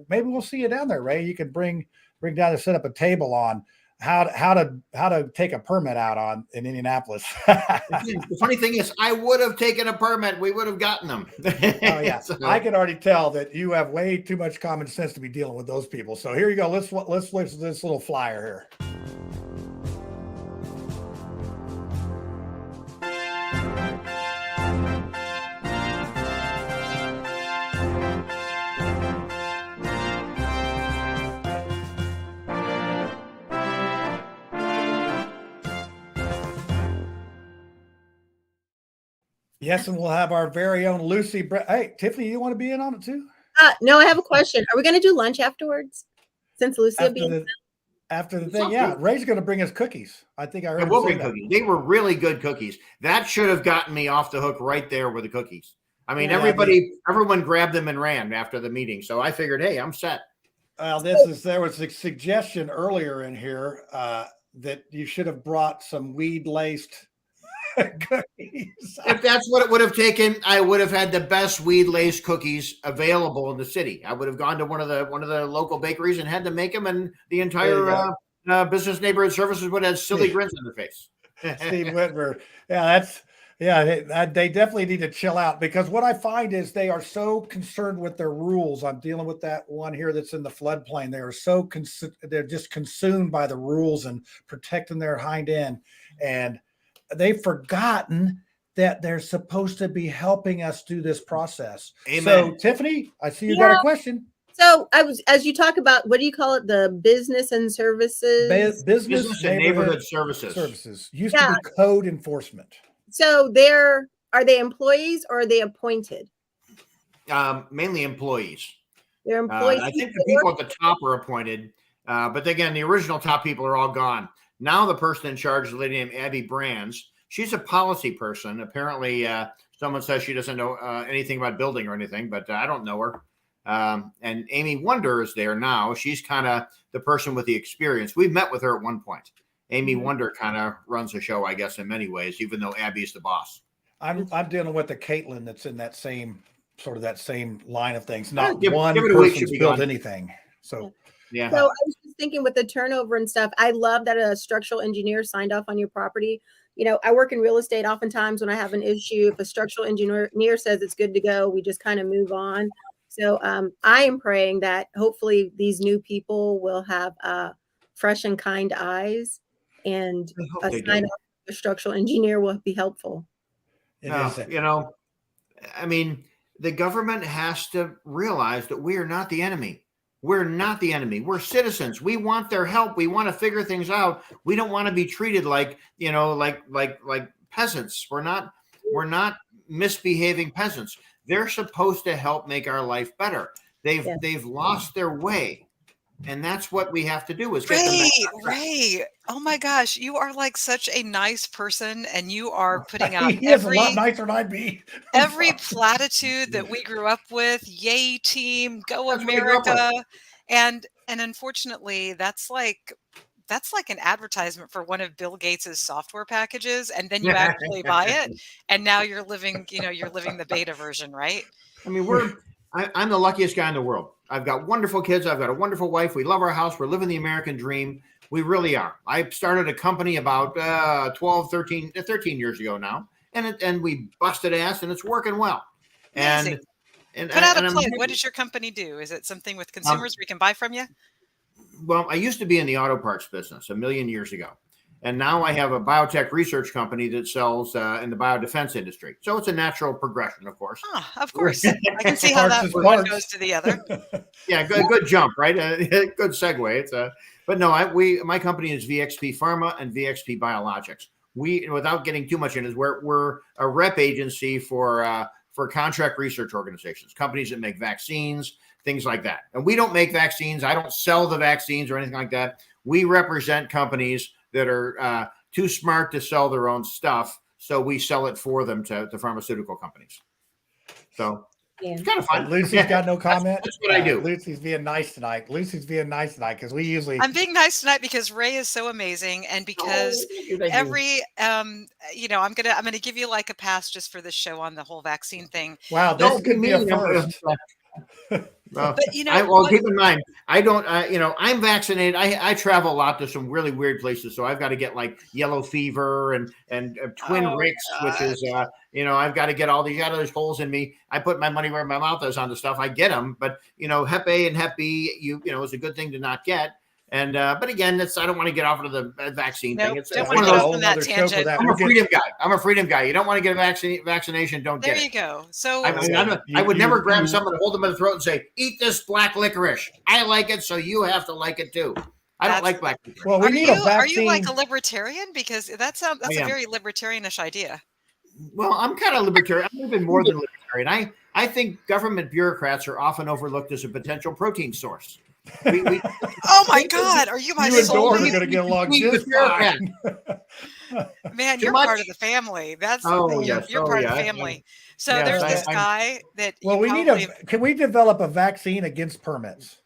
Maybe we'll see you down there, Ray. You can bring down to set up a table on how to take a permit out on in Indianapolis. The funny thing is, I would have taken a permit. We would have gotten them. Oh yeah, So, I can already tell that you have way too much common sense to be dealing with those people. So here you go. Let's listen to this little flyer here. Yes, and we'll have our very own Lucy. Hey, Tiffany, you want to be in on it too? No, I have a question. Are we going to do lunch afterwards? Since Lucy will be after the thing, yeah. Ray's going to bring us cookies. I think I heard. It will be cookies. They were really good cookies. That should have gotten me off the hook right there with the cookies. I mean, everyone grabbed them and ran after the meeting. So I figured, hey, I'm set. Well, there was a suggestion earlier in here that you should have brought some weed laced cookies. If that's what it would have taken, I would have had the best weed laced cookies available in the city. I would have gone to one of the local bakeries and had to make them, and the entire business neighborhood services would have silly grins on their face. Steve Whitmer, they definitely need to chill out, because what I find is they are so concerned with their rules. I'm dealing with that one here that's in the floodplain. They are so they're just consumed by the rules and protecting their hind end, and they've forgotten that they're supposed to be helping us do this process. Amen. So, Tiffany, I see you got a question. So as you talk about, what do you call it? The business and services? Business and neighborhood services. Used to be code enforcement. So are they employees or are they appointed? Mainly employees. They're employees. I think the people at the top are appointed. But again, the original top people are all gone. Now the person in charge is a lady named Abby Brands. She's a policy person. Apparently, someone says she doesn't know anything about building or anything, but I don't know her. And Amy Wonder is there now. She's kind of the person with the experience. We've met with her at one point. Amy Wonder kind of runs the show, I guess, in many ways, even though Abby's the boss. I'm dealing with the Caitlin that's in that same line of things. Not one person's built anything. So. Yeah. So I was just thinking with the turnover and stuff, I love that a structural engineer signed off on your property. You know, I work in real estate. Oftentimes when I have an issue, if a structural engineer says it's good to go, we just kind of move on. So I am praying that hopefully these new people will have fresh and kind eyes, and a sign off a structural engineer will be helpful. You know, I mean, the government has to realize that we are not the enemy. We're not the enemy. We're citizens. We want their help. We want to figure things out. We don't want to be treated like peasants. We're not misbehaving peasants. They're supposed to help make our life better. They've lost their way. And that's what we have to do is get them back on track. Ray. Oh my gosh, you are like such a nice person, and you are putting out a lot nicer than I'd be. Every platitude that we grew up with. Yay team, go America. And unfortunately, that's like an advertisement for one of Bill Gates's software packages, and then you actually buy it, and now you're living the beta version, right? I mean, I'm the luckiest guy in the world. I've got wonderful kids. I've got a wonderful wife. We love our house. We're living the American dream. We really are. I started a company about 13 years ago now, and we busted ass, and it's working well. Amazing. And put out a plug. What does your company do? Is it something with consumers we can buy from you? Well, I used to be in the auto parts business a million years ago. And now I have a biotech research company that sells in the biodefense industry. So it's a natural progression, of course. Of course. I can see how that one goes to the other. Yeah, good jump, right? Good segue. But no, my company is VXP Pharma and VXP Biologics. We, without getting too much into it, we're a rep agency for contract research organizations, companies that make vaccines, things like that. And we don't make vaccines. I don't sell the vaccines or anything like that. We represent companies that are too smart to sell their own stuff, so we sell it for them to pharmaceutical companies. So it's kind of fun. Lucy's got no comment. That's what I do. Lucy's being nice tonight. Because we usually. I'm being nice tonight because Ray is so amazing, and because I'm gonna give you like a pass just for this show on the whole vaccine thing. Wow, this could be a first. Well, But keep in mind, I don't, I'm vaccinated. I travel a lot to some really weird places. So I've got to get like yellow fever and twin Ricks, which is, I've got to get all these other holes in me. I put my money where my mouth is on the stuff. I get them, but Hep A and Hep B, is a good thing to not get. And but again, I don't want to get off into the vaccine thing. It's don't one want of to those. go on that tangent. I'm a freedom guy. I'm a freedom guy. You don't want to get a vaccination, don't get it. There you go. So I would never grab someone, hold them by the throat, and say, "Eat this black licorice. I like it, so you have to like it too." I don't like black licorice. Well, we need a vaccine. Are you like a libertarian? Because that's a very libertarianish idea. Well, I'm kind of libertarian. I'm even more than libertarian. I think government bureaucrats are often overlooked as a potential protein source. Oh my God! Are you my you and soul? Dawn are going to get along just fine. Man, you're part of the family. That's you're part of the family. So there's this guy that. Well, can we develop a vaccine against permits?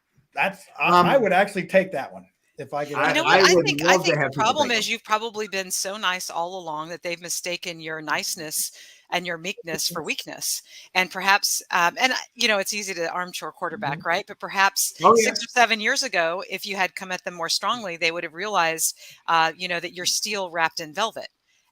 I would actually take that one if I get. I think the problem is you've probably been so nice all along that they've mistaken your niceness and your meekness for weakness. And perhaps, it's easy to armchair quarterback, right? But perhaps 6 or 7 years ago, if you had come at them more strongly, they would have realized, that you're steel wrapped in velvet.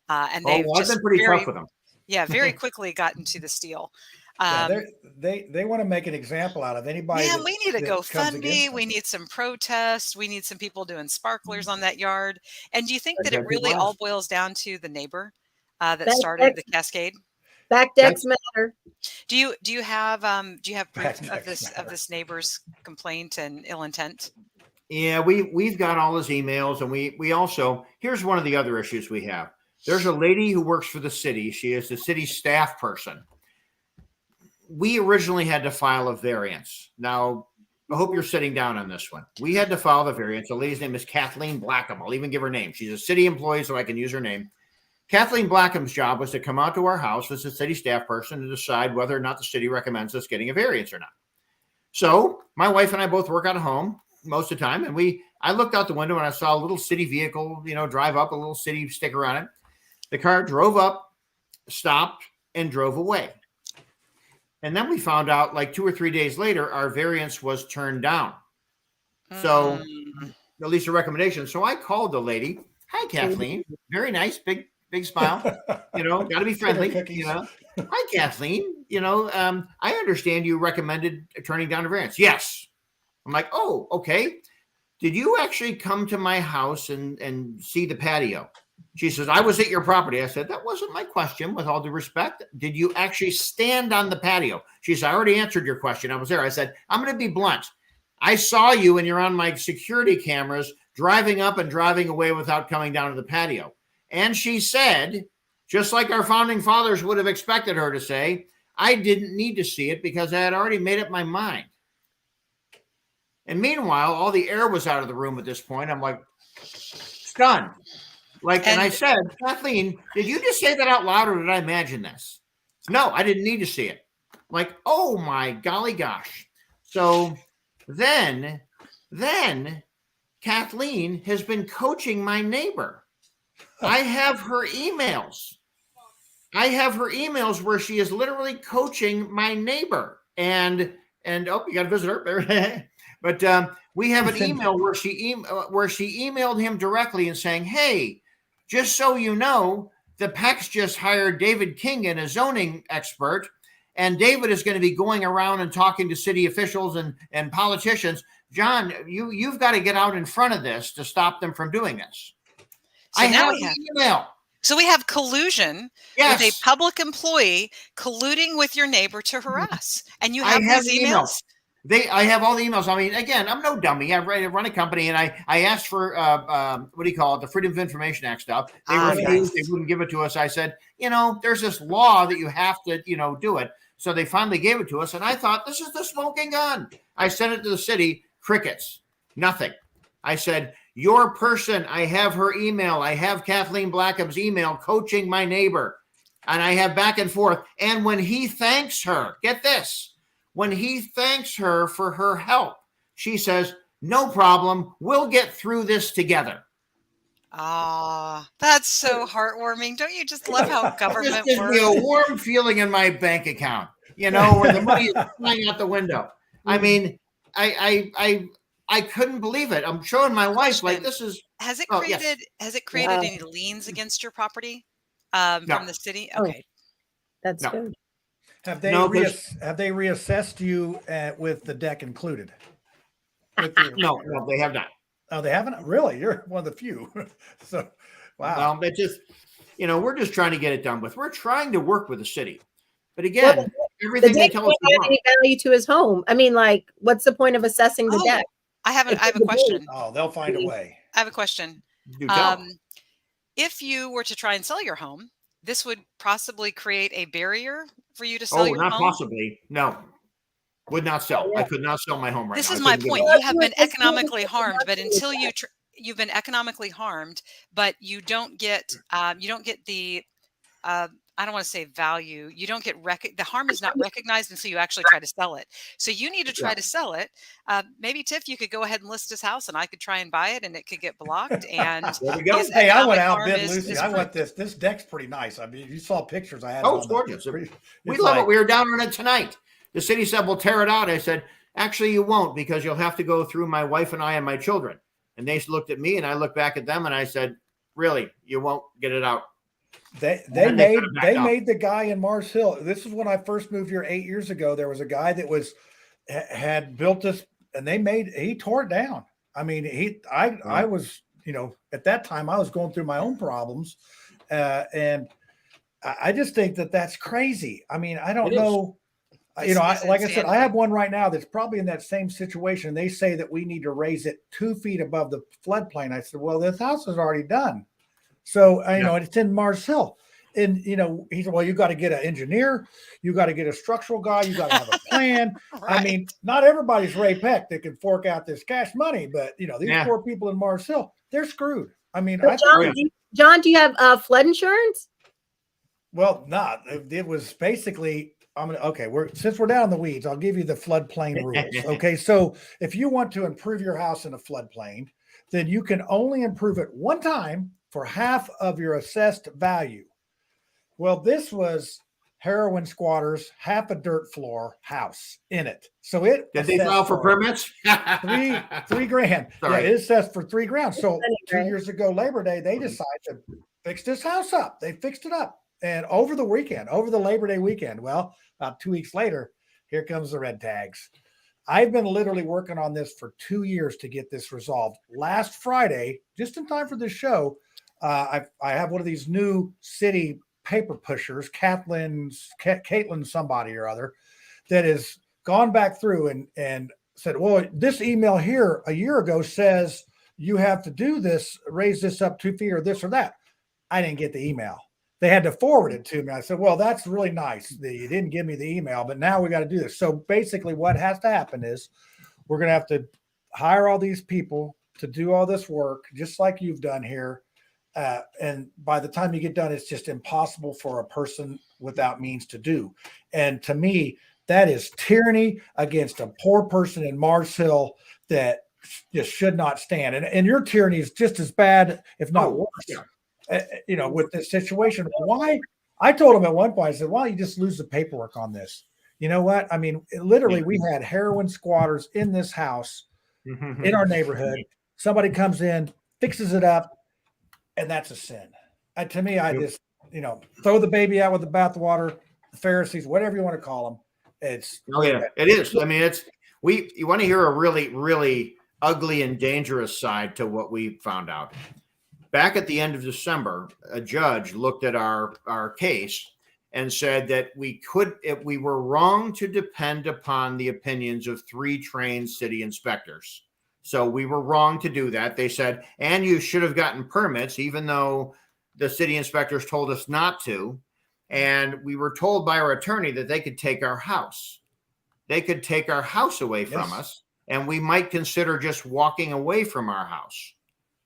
And they've I've been pretty tough with them. Yeah, very quickly got into the steel. They want to make an example out of anybody. Man, we need a GoFundMe. We need some protests. We need some people doing sparklers on that yard. And do you think that it really all boils down to the neighbor that started the cascade? Back decks matter. Do you have proof of this neighbor's complaint and ill intent? Yeah, we've got all his emails, and we also, here's one of the other issues we have. There's a lady who works for the city. She is the city staff person. We originally had to file a variance. Now, I hope you're sitting down on this one. We had to file the variance. The lady's name is Kathleen Blackham. I'll even give her name. She's a city employee, so I can use her name. Kathleen Blackham's job was to come out to our house as a city staff person to decide whether or not the city recommends us getting a variance or not. So my wife and I both work out of home most of the time. And I looked out the window and I saw a little city vehicle, drive up, a little city sticker on it. The car drove up, stopped, and drove away. And then we found out like 2 or 3 days later, our variance was turned down. So at least a recommendation. So I called the lady. Hi, Kathleen. Very nice. Big smile. Got to be friendly. Hi, Kathleen. I understand you recommended turning down a variance. Yes. I'm like, oh, okay. Did you actually come to my house and see the patio? She says, I was at your property. I said, that wasn't my question, with all due respect. Did you actually stand on the patio? She said, I already answered your question. I was there. I said, I'm going to be blunt. I saw you and you're on my security cameras driving up and driving away without coming down to the patio. And she said, just like our founding fathers would have expected her to say, I didn't need to see it because I had already made up my mind. And meanwhile, all the air was out of the room at this point. I'm like, stunned. And I said, Kathleen, did you just say that out loud or did I imagine this? No, I didn't need to see it. Like, oh my golly gosh. So then Kathleen has been coaching my neighbor. I have her emails. Where she is literally coaching my neighbor. And oh, you got a visitor. But we have an email where she emailed him directly and saying, hey, just so you know, the PEC's just hired David Kingen, a zoning expert, and David is going to be going around and talking to city officials and politicians. John, you've got to get out in front of this to stop them from doing this. So I have the email. So we have collusion with a public employee colluding with your neighbor to harass. And you have these emails? I have all the emails. I mean, again, I'm no dummy. I run a company, and I asked for the Freedom of Information Act stuff. They refused. They wouldn't give it to us. I said, there's this law that you have to, do it. So they finally gave it to us, and I thought, this is the smoking gun. I sent it to the city. Crickets. Nothing. I said, your person. I have her email. I have Kathleen Blackham's email coaching my neighbor, and I have back and forth. And when he thanks her, get this. When he thanks her for her help, she says, no problem. We'll get through this together. Ah, that's so heartwarming. Don't you just love how government works? It gives me a warm feeling in my bank account. you know, where the money is flying out the window. I mean, I couldn't believe it. I'm showing my wife like this is. Has it Oh, created yes. has it created any liens against your property from the city? Oh. Okay. That's No. good. Have they No, 'cause- have they reassessed you with the deck included? With your, No, they have not. oh, they haven't? Really? You're one of the few. So, wow. Well, it just, you know, we're just trying to get it done with. We're trying to work with the city. But again, everything they tell us doesn't add any value to his home. I mean, like, what's the point of assessing the deck? I have a question. Oh, they'll find a way. I have a question. Do tell. If you were to try and sell your home, this would possibly create a barrier for you to sell Oh, your not home? possibly. No. Would not sell. I could not sell my home right This now. is I my couldn't give point. it You have been economically harmed, but until you've been economically harmed, but you don't get the I don't want to say value. You don't get the harm is not recognized until you actually try to sell it. So you need to try to sell it. Maybe Tiff, you could go ahead and list his house, and I could try and buy it, and it could get blocked. And There we go. Hey, I went out bid Lucy. I want this. This deck's pretty nice. I mean, you saw pictures I had. Oh, it's gorgeous. We love it. We were down on it tonight. The city said, we'll tear it out. I said, actually, you won't, because you'll have to go through my wife and I and my children. And they looked at me, and I looked back at them, and I said, really, you won't get it out. They made the guy in Mars Hill. This is when I first moved here 8 years ago. There was a guy that had built this, and he tore it down. I mean, I was, you know, at that time I was going through my own problems, and I just think that's crazy. I mean, I don't know. You know, like I said, I have one right now that's probably in that same situation. They say that we need to raise it 2 feet above the floodplain. I said, well, this house is already done. So, you know, it's in Mars Hill. And, you know, he said, well, you got to get an engineer. You got to get a structural guy. You got to have a plan. Right. I mean, not everybody's Ray Peck that can fork out this cash money. But, you know, these poor people in Mars Hill, they're screwed. I mean, John, do you have flood insurance? Well, not. It was basically... since we're down in the weeds, I'll give you the floodplain rules. Okay. So if you want to improve your house in a floodplain, then you can only improve it one time for half of your assessed value. Well, this was heroin squatters, half a dirt floor house in it. So it did they file for permits? $3 grand. Sorry. Yeah, it assessed for $3 grand. So 2 years ago, Labor Day, they decided to fix this house up. They fixed it up. And over the Labor Day weekend, well, about 2 weeks later, here comes the red tags. I've been literally working on this for 2 years to get this resolved. Last Friday, just in time for this show, I have one of these new city paper pushers, Caitlin somebody or other, that has gone back through and said, well, this email here a year ago says you have to do this, raise this up 2 feet or this or that. I didn't get the email. They had to forward it to me. I said, well, that's really nice. You didn't give me the email, but now we got to do this. So basically what has to happen is we're going to have to hire all these people to do all this work, just like you've done here. And by the time you get done, it's just impossible for a person without means to do. And to me, that is tyranny against a poor person in Mars Hill that just should not stand. And your tyranny is just as bad, if not worse. Yeah. You know, with this situation, why? I told him at one point, I said, why don't you just lose the paperwork on this? You know what? I mean, literally, we had heroin squatters in this house in our neighborhood. Somebody comes in, fixes it up, and that's a sin. To me, I just, you know, throw the baby out with the bathwater, the Pharisees, whatever you want to call them. It's it is. I mean, you want to hear a really, really ugly and dangerous side to what we found out. Back at the end of December, a judge looked at our case and said that we were wrong to depend upon the opinions of 3 trained city inspectors. So we were wrong to do that. They said, and you should have gotten permits, even though the city inspectors told us not to. And we were told by our attorney that they could take our house. They could take our house away from us, and we might consider just walking away from our house.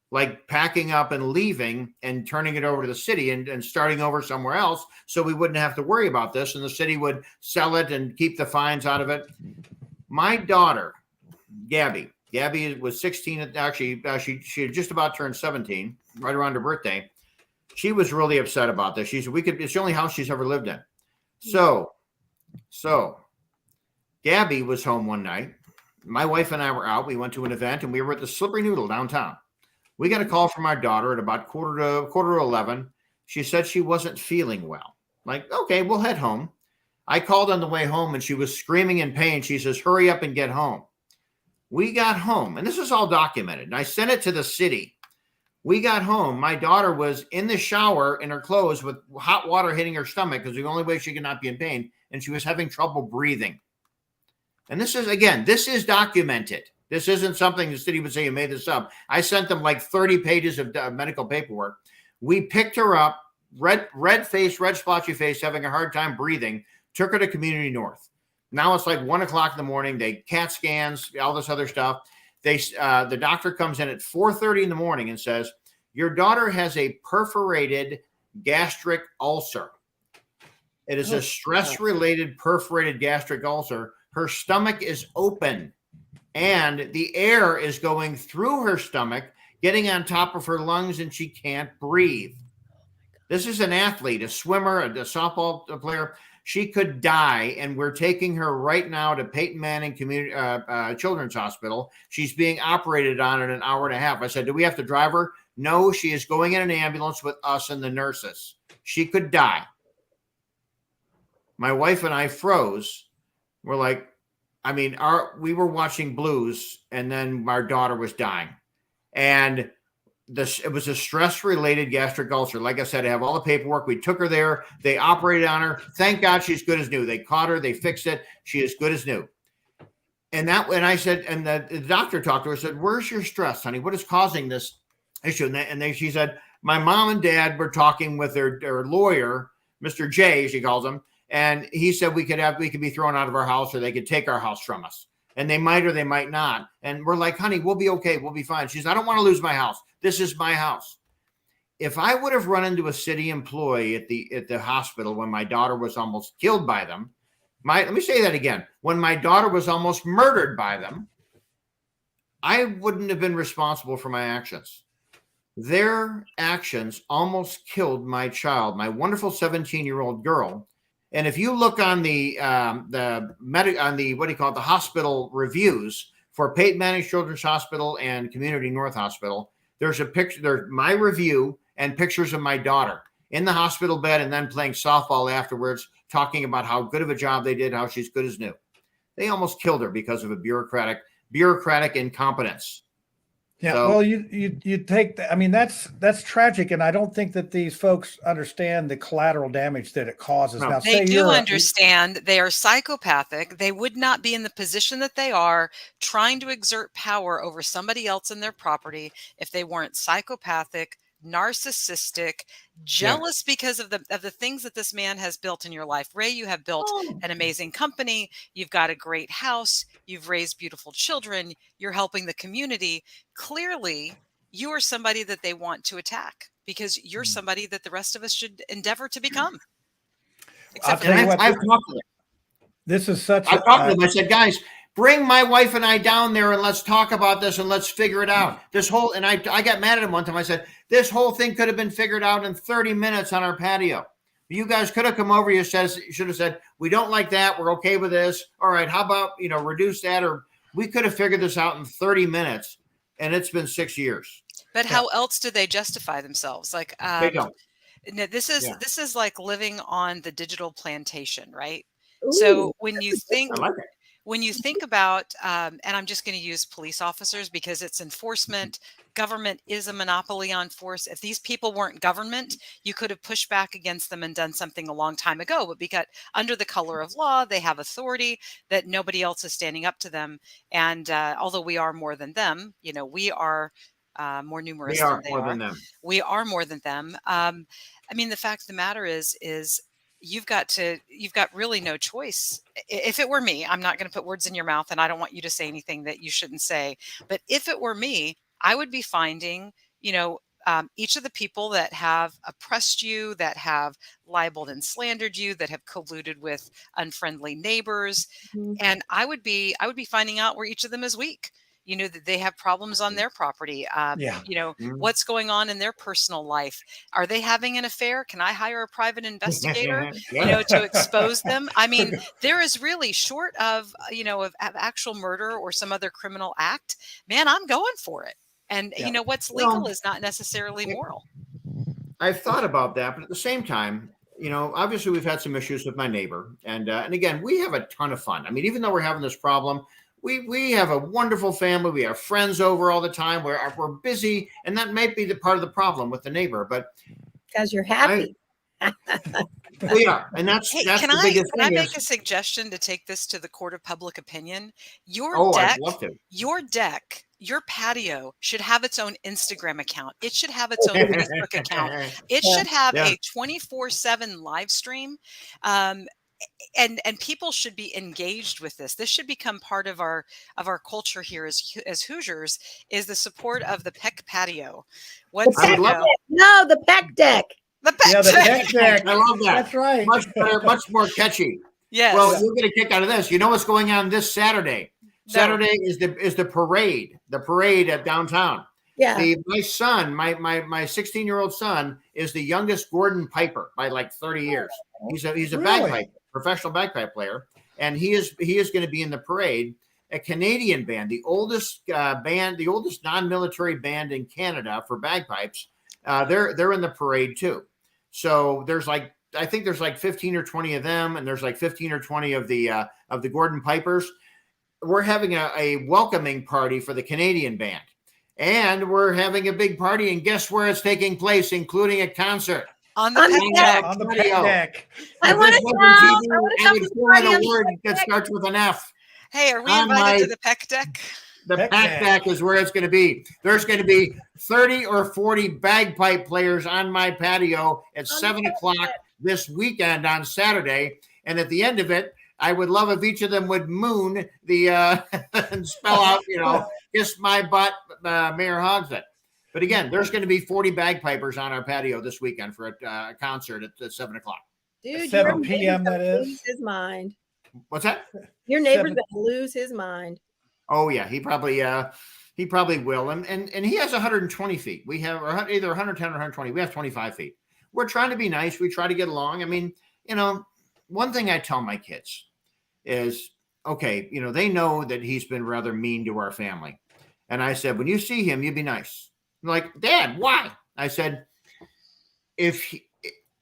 Like packing up and leaving and turning it over to the city and starting over somewhere else, so we wouldn't have to worry about this, and the city would sell it and keep the fines out of it. My daughter, Gabby was 16. Actually, she had just about turned 17, right around her birthday. She was really upset about this. She said, it's the only house she's ever lived in. So So Gabby was home one night. My wife and I were out. We went to an event and we were at the Slippery Noodle downtown. We got a call from our daughter at about quarter to 11. She said she wasn't feeling well. Like, okay, we'll head home. I called on the way home and she was screaming in pain. She says, hurry up and get home. We got home, and this is all documented. And I sent it to the city. We got home. My daughter was in the shower in her clothes with hot water hitting her stomach because the only way she could not be in pain, and she was having trouble breathing. And this is documented. This isn't something the city would say you made this up. I sent them like 30 pages of medical paperwork. We picked her up, red splotchy face, having a hard time breathing, took her to Community North. Now it's like 1 o'clock in the morning. They CAT scans, all this other stuff. The doctor comes in at 4:30 in the morning and says, your daughter has a perforated gastric ulcer. It is a stress-related perforated gastric ulcer. Her stomach is open and the air is going through her stomach, getting on top of her lungs, and she can't breathe. This is an athlete, a swimmer, a softball player. She could die, and we're taking her right now to Peyton Manning Community Children's Hospital. She's being operated on in an hour and a half. I said, do we have to drive her? No, she is going in an ambulance with us and the nurses. She could die. My wife and I froze. We're like, we were watching Blues, and then our daughter was dying. And it was a stress-related gastric ulcer. Like I said, I have all the paperwork. We took her there. They operated on her. Thank God she's good as new. They caught her. They fixed it. She is good as new. And I said, and the doctor talked to her, said, where's your stress, honey? What is causing this issue? And she said, my mom and dad were talking with their lawyer, Mr. J, she calls him, and he said we could be thrown out of our house, or they could take our house from us. And they might or they might not. And we're like, honey, we'll be okay. We'll be fine. She says, I don't want to lose my house. This is my house. If I would have run into a city employee at the hospital when my daughter was almost killed by them, let me say that again. When my daughter was almost murdered by them, I wouldn't have been responsible for my actions. Their actions almost killed my child, my wonderful 17-year-old girl. And if you look on the hospital reviews for Peyton Manning Children's Hospital and Community North Hospital, there's a picture. There's my review and pictures of my daughter in the hospital bed, and then playing softball afterwards, talking about how good of a job they did, how she's good as new. They almost killed her because of a bureaucratic incompetence. Yeah, So, well, you take that. I mean, that's tragic, and I don't think that these folks understand the collateral damage that it causes. No. Now, They do understand. They are psychopathic. They would not be in the position that they are trying to exert power over somebody else in their property if they weren't psychopathic, narcissistic, jealous because of the things that this man has built in your life. Ray, you have built an amazing company. You've got a great house. You've raised beautiful children. You're helping the community. Clearly, you are somebody that they want to attack because you're somebody that the rest of us should endeavor to become. I've talked to them. This is such. I've talked to them. I said, guys, bring my wife and I down there and let's talk about this and let's figure it out. I got mad at him one time. I said, this whole thing could have been figured out in 30 minutes on our patio. You guys could have come over. You should have said, we don't like that. We're okay with this. All right. How about, reduce that? Or we could have figured this out in 30 minutes, and it's been 6 years. But how else do they justify themselves? Like, They don't. This is like living on the digital plantation, right? Ooh, so when you think about, and I'm just going to use police officers because it's enforcement. Government is a monopoly on force. If these people weren't government, you could have pushed back against them and done something a long time ago. But because under the color of law, they have authority that nobody else is standing up to them. And although we are more than them, we are more numerous than they are. We are more than them. I mean, the fact of the matter is you've got really no choice. If it were me, I'm not going to put words in your mouth, and I don't want you to say anything that you shouldn't say. But if it were me, I would be finding, each of the people that have oppressed you, that have libeled and slandered you, that have colluded with unfriendly neighbors, and I would be finding out where each of them is weak. that they have problems on their property. What's going on in their personal life? Are they having an affair? Can I hire a private investigator, to expose them? I mean, there is really, short of, of actual murder or some other criminal act, man, I'm going for it. And what's legal is not necessarily moral. I've thought about that, but at the same time, obviously we've had some issues with my neighbor, and again, we have a ton of fun. I mean, even though we're having this problem, we have a wonderful family. We have friends over all the time. We're busy, and that might be the part of the problem with the neighbor. But because you're happy, we are, and that's the biggest thing. Can I make a suggestion to take this to the court of public opinion? I'd love to. Your patio should have its own Instagram account. It should have its own Facebook account. It should have a 24/7 live stream. And people should be engaged with this. This should become part of our culture here as Hoosiers, is the support of the Peck patio. The Peck deck. The Peck deck. I love that. That's right. Much better, much more catchy. Yes. Well, you'll get a kick out of this. You know what's going on this Saturday? Saturday is the parade. The parade at downtown. Yeah. My son, my 16-year-old son, is the youngest Gordon Piper by like 30 years. He's a bagpipe, professional bagpipe player, and he is going to be in the parade. A Canadian band, the oldest non-military band in Canada for bagpipes. They're in the parade too. So I think there's like 15 or 20 of them, and there's like 15 or 20 of the Gordon Pipers. We're having a welcoming party for the Canadian band, and we're having a big party. And guess where it's taking place, including a concert on the deck. On the deck. I want to come. A word that starts with an F. Hey, are we invited to the Peck deck? The Peck deck is where it's going to be. There's going to be 30 or 40 bagpipe players on my patio at 7:00 this weekend on Saturday, and at the end of it, I would love if each of them would moon the and spell out, kiss my butt, Mayor Hogsett. But again, there's going to be 40 bagpipers on our patio this weekend for a concert at 7:00. Dude, 7 p.m. that is. Lose his mind. What's that? Your neighbor's going to lose his mind. Oh yeah, he probably will. And he has 120 feet. We have either 110 or 120. We have 25 feet. We're trying to be nice. We try to get along. I mean, one thing I tell my kids is, okay, they know that he's been rather mean to our family. And I said, when you see him, you be nice. They're like, Dad, why? I said,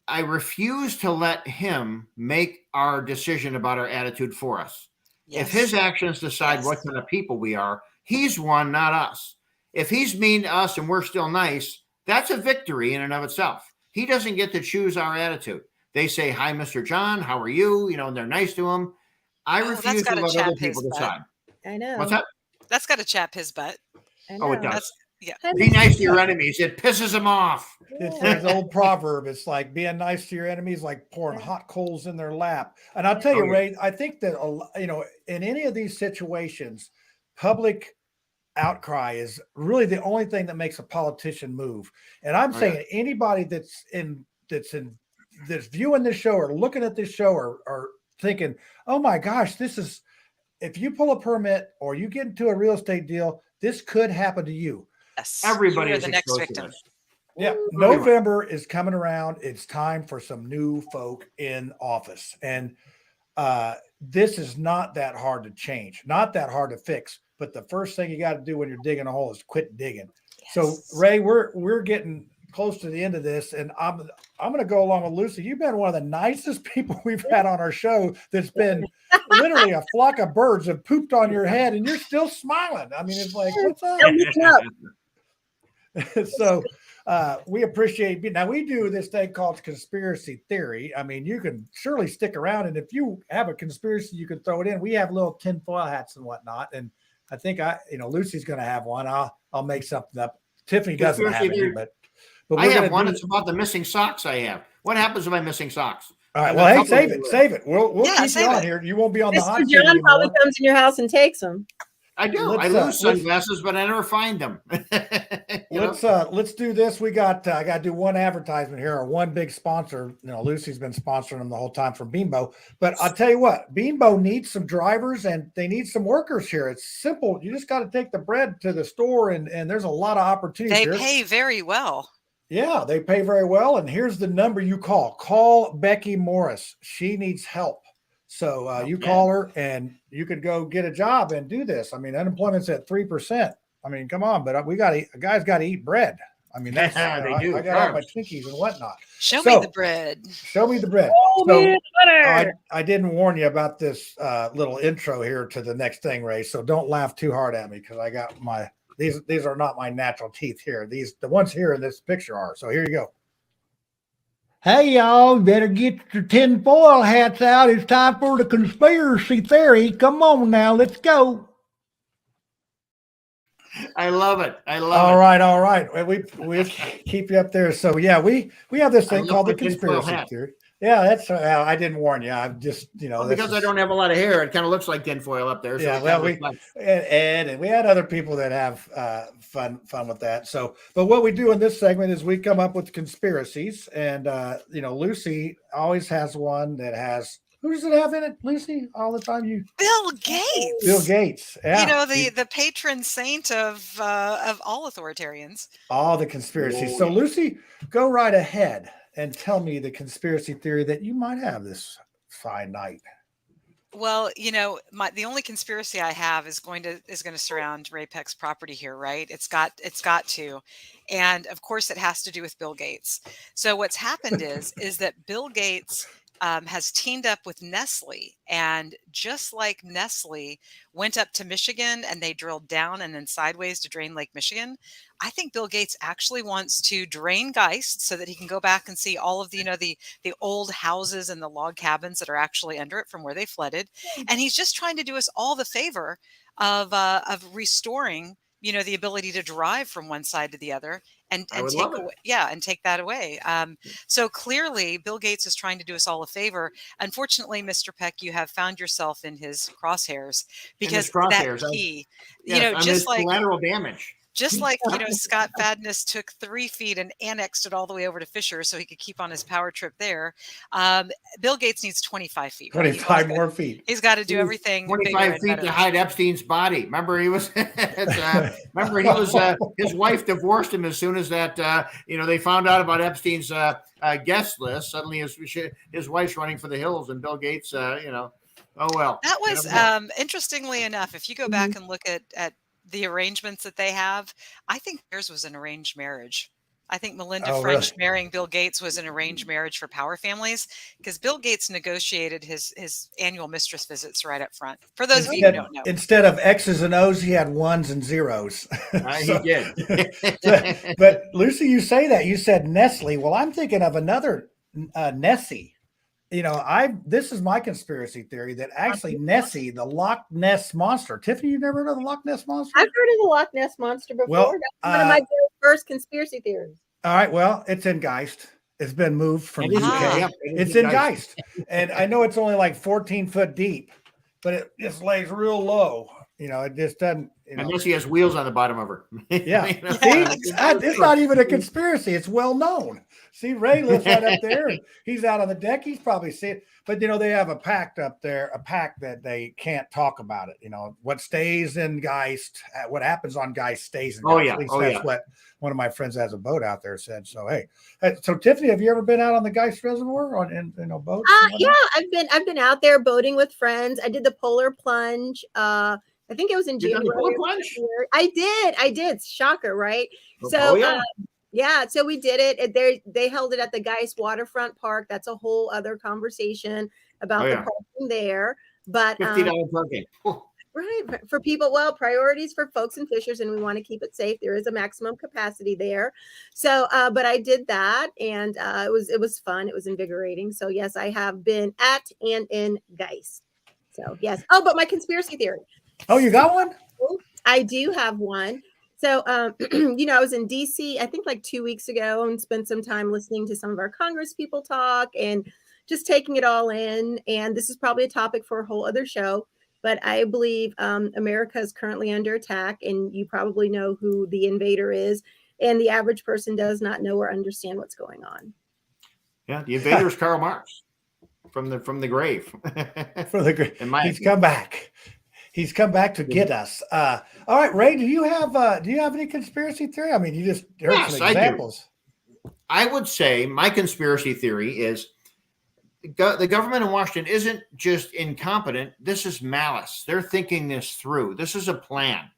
I refuse to let him make our decision about our attitude for us. Yes. If his actions decide what kind of people we are, he's one, not us. If he's mean to us and we're still nice, that's a victory in and of itself. He doesn't get to choose our attitude. They say, hi, Mr. John, how are you? And they're nice to him. I refuse to let other people decide. I know. What's that? That's got to chap his butt. Oh, it does. Yeah. Be nice to your enemies. It pisses them off. It's an old proverb. It's like being nice to your enemies, like pouring hot coals in their lap. And I'll tell you, Ray, I think that, in any of these situations, public outcry is really the only thing that makes a politician move. And I'm saying anybody that's viewing this show or looking at this show or thinking, oh my gosh, if you pull a permit or you get into a real estate deal, this could happen to you. Yes. Everybody is the next victim. Yeah. November is coming around. It's time for some new folk in office. And this is not that hard to change, not that hard to fix. But the first thing you got to do when you're digging a hole is quit digging. Yes. So Ray, we're getting close to the end of this, and I'm going to go along with Lucy. You've been one of the nicest people we've had on our show. That's been literally a flock of birds have pooped on your head, and you're still smiling. I mean, it's like, what's up? So we appreciate it. Now we do this thing called conspiracy theory. I mean, you can surely stick around, and if you have a conspiracy, you can throw it in. We have little tinfoil hats and whatnot, and I think Lucy's going to have one. I'll make something up. Tiffany doesn't have any, but I have one. It's about the missing socks I have. What happens if I'm missing socks? All right. Well, hey, save it. We'll keep you on here. You won't be on the hot seat John anymore. probably comes in your house and takes them. I do. I lose sunglasses, but I never find them. Let's do this. We got I got to do one advertisement here, or one big sponsor. Lucy's been sponsoring them the whole time from Beanbo. But I'll tell you what, Beanbo needs some drivers and they need some workers here. It's simple. You just got to take the bread to the store, and there's a lot of opportunities. They pay very well. Yeah, they pay very well. And here's the number you call. Call Becky Morris. She needs help. So you call her and you could go get a job and do this. I mean, unemployment's at 3%. I mean, come on, but a guy's got to eat bread. I mean, that's they do. I got all my Twinkies and whatnot. Show me the bread. Show me the bread. I didn't warn you about this little intro here to the next thing, Ray. So don't laugh too hard at me because I got these are not my natural teeth here. The ones here in this picture are. So here you go. Hey, y'all, better get your tinfoil hats out. It's time for the conspiracy theory. Come on now, let's go. I love it. All right. We keep you up there. So yeah, we have this thing called the conspiracy theory. Yeah, that's I didn't warn you. I'm just because I don't have a lot of hair, it kind of looks like tinfoil up there. So yeah, well, and we had other people that have fun with that. So, but what we do in this segment is we come up with conspiracies, and Lucy always has one that has. Who does it have in it, Lucy? All the time, Bill Gates. Bill Gates. Yeah. The patron saint of all authoritarians. All the conspiracies. So Lucy, go right ahead and tell me the conspiracy theory that you might have this fine night. Well, the only conspiracy I have is going to surround Ray Peck's property here, right? It's got to, and of course, it has to do with Bill Gates. So what's happened is that Bill Gates has teamed up with Nestle, and just like Nestle went up to Michigan and they drilled down and then sideways to drain Lake Michigan, I think Bill Gates actually wants to drain Geist so that he can go back and see all of the old houses and the log cabins that are actually under it from where they flooded, and he's just trying to do us all the favor of restoring the ability to drive from one side to the other and take that away. So clearly Bill Gates is trying to do us all a favor. Unfortunately, Mr. Peck, you have found yourself in his crosshairs because that key, just like collateral damage. Just like, Scott Fadness took 3 feet and annexed it all the way over to Fisher so he could keep on his power trip there. Bill Gates needs 25 feet. 25 more feet. He's got to do everything. 25 feet to hide Epstein's body. Remember, he was, his wife divorced him as soon as that, they found out about Epstein's guest list. Suddenly his wife's running for the hills, and Bill Gates, oh, well. That was, interestingly enough, if you go back and look at the arrangements that they have, I think theirs was an arranged marriage. I think Melinda French marrying Bill Gates was an arranged marriage for power families, because Bill Gates negotiated his annual mistress visits right up front. For those of you who don't know, instead of X's and O's, he had ones and zeros. He did. but Lucy, you say that you said Nestle. Well, I'm thinking of another Nessie. This is my conspiracy theory that actually Nessie, the Loch Ness Monster. Tiffany, you've never heard of the Loch Ness Monster? I've heard of the Loch Ness Monster before. Well, that's one of my first conspiracy theories. All right. Well, it's in Geist. It's been moved from the UK. It's in Geist. And I know it's only like 14 foot deep, but it just lays real low. It just doesn't. Unless he has wheels on the bottom of her. Yeah. See, it's not even a conspiracy. It's well known. See, Ray lives right up there, and he's out on the deck. He's probably seen it. But, they have a pact up there, a pact that they can't talk about it. What stays in Geist, what happens on Geist stays in Geist. Oh, yeah. At least that's what one of my friends has a boat out there said. So, hey. So, Tiffany, have you ever been out on the Geist Reservoir in a boat? Yeah, I've been out there boating with friends. I did the polar plunge. I think it was in January. I did. Shocker, right? So we did it. They held it at the Geist Waterfront Park. That's a whole other conversation about the parking there. But $50 parking. Right, for people. Well, priorities for folks and fishers, and we want to keep it safe. There is a maximum capacity there. So, but I did that, and it was fun. It was invigorating. So yes, I have been at and in Geist. So yes. Oh, but my conspiracy theory. Oh, you got one? I do have one. So, I was in DC, I think like 2 weeks ago, and spent some time listening to some of our Congress people talk and just taking it all in. And this is probably a topic for a whole other show. But I believe America is currently under attack, and you probably know who the invader is. And the average person does not know or understand what's going on. Yeah, the invader is Karl Marx from the grave. He's come back. He's come back to get us. All right, Ray, do you have any conspiracy theory? I mean, you just heard some examples. I would say my conspiracy theory is the government in Washington isn't just incompetent. This is malice. They're thinking this through. This is a plan.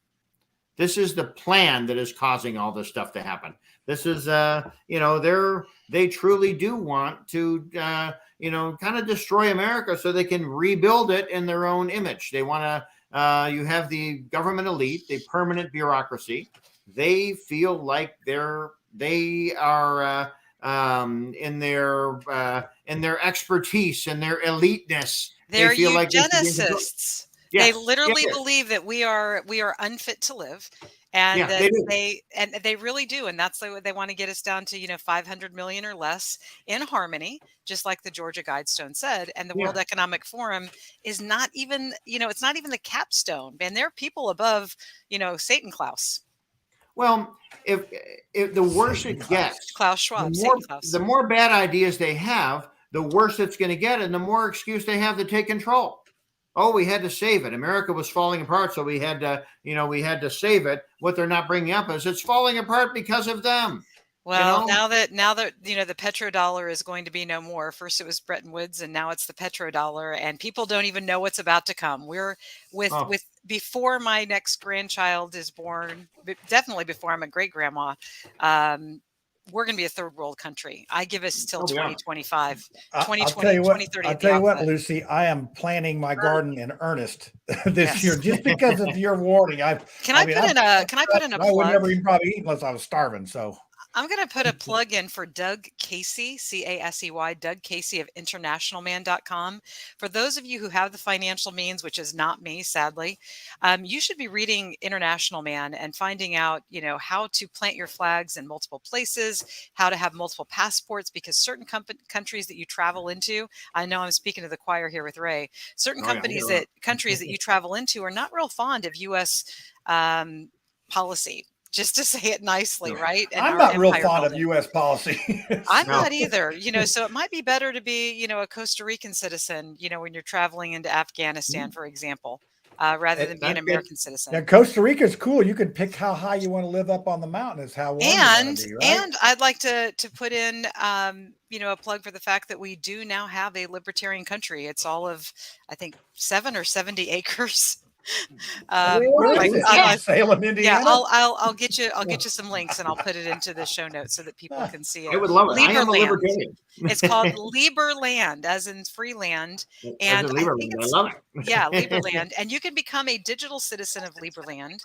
This is the plan that is causing all this stuff to happen. This is, they truly do want to, kind of destroy America so they can rebuild it in their own image. They want to, you have the government elite, the permanent bureaucracy. They feel like they are in their expertise and their eliteness. They're they feel eugenicists. Yes, they literally yes. believe that we are unfit to live, and Yeah, that they really do, and that's what they want to get us down to, 500 million or less in harmony, just like the Georgia Guidestone said. And the World Economic Forum is not even, it's not even the capstone, and there are people above, Satan Klaus. Well, if the worse it gets, Klaus Schwab, the more bad ideas they have, the worse it's going to get, and the more excuse they have to take control. Oh, we had to save it. America was falling apart, so we had to save it. What they're not bringing up is it's falling apart because of them. Well, now that the petrodollar is going to be no more. First it was Bretton Woods, and now it's the petrodollar, and people don't even know what's about to come. We're with before my next grandchild is born, definitely before I'm a great grandma. We're going to be a third world country. I give us till 2025, 2020, 2030. I'll tell you what, Lucy, I am planting my garden in earnest this year just because of your warning. Can I put in a plug? I would never even probably eat unless I was starving. So I'm going to put a plug in for Doug Casey, C-A-S-E-Y, Doug Casey of internationalman.com. For those of you who have the financial means, which is not me, sadly, you should be reading International Man and finding out, how to plant your flags in multiple places, how to have multiple passports, because certain countries that you travel into, I know I'm speaking to the choir here with Ray, certain countries that you travel into are not real fond of U.S. Policy. Just to say it nicely, right? And I'm not real fond of U.S. policy. I'm not either. So it might be better to be, a Costa Rican citizen, when you're traveling into Afghanistan, for example, rather than being an American citizen. Now, Costa Rica is cool. You can pick how high you want to live up on the mountain is how warm you want to be, right? And I'd like to put in, a plug for the fact that we do now have a libertarian country. It's all of, I think, 7 or 70 acres. Salem, Indiana. Yeah, I'll get you some links and I'll put it into the show notes so that people can see it. I would love it. I am a libertarian. It's called Liberland, as in free land. And I love it. Yeah, Liberland. And you can become a digital citizen of Liberland.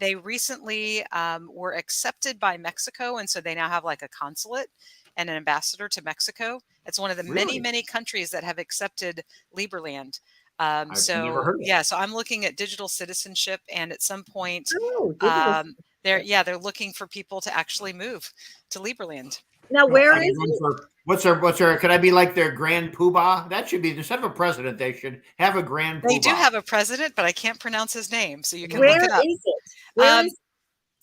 They recently were accepted by Mexico, and so they now have like a consulate and an ambassador to Mexico. It's one of the many countries that have accepted Liberland. So I'm looking at digital citizenship, and at some point, they're looking for people to actually move to Liberland. Now, where is it? What's their? Could I be like their grand poobah? That should be, instead of a president, they should have a grand poobah. They do have a president, but I can't pronounce his name, so you can look it up. Where is it?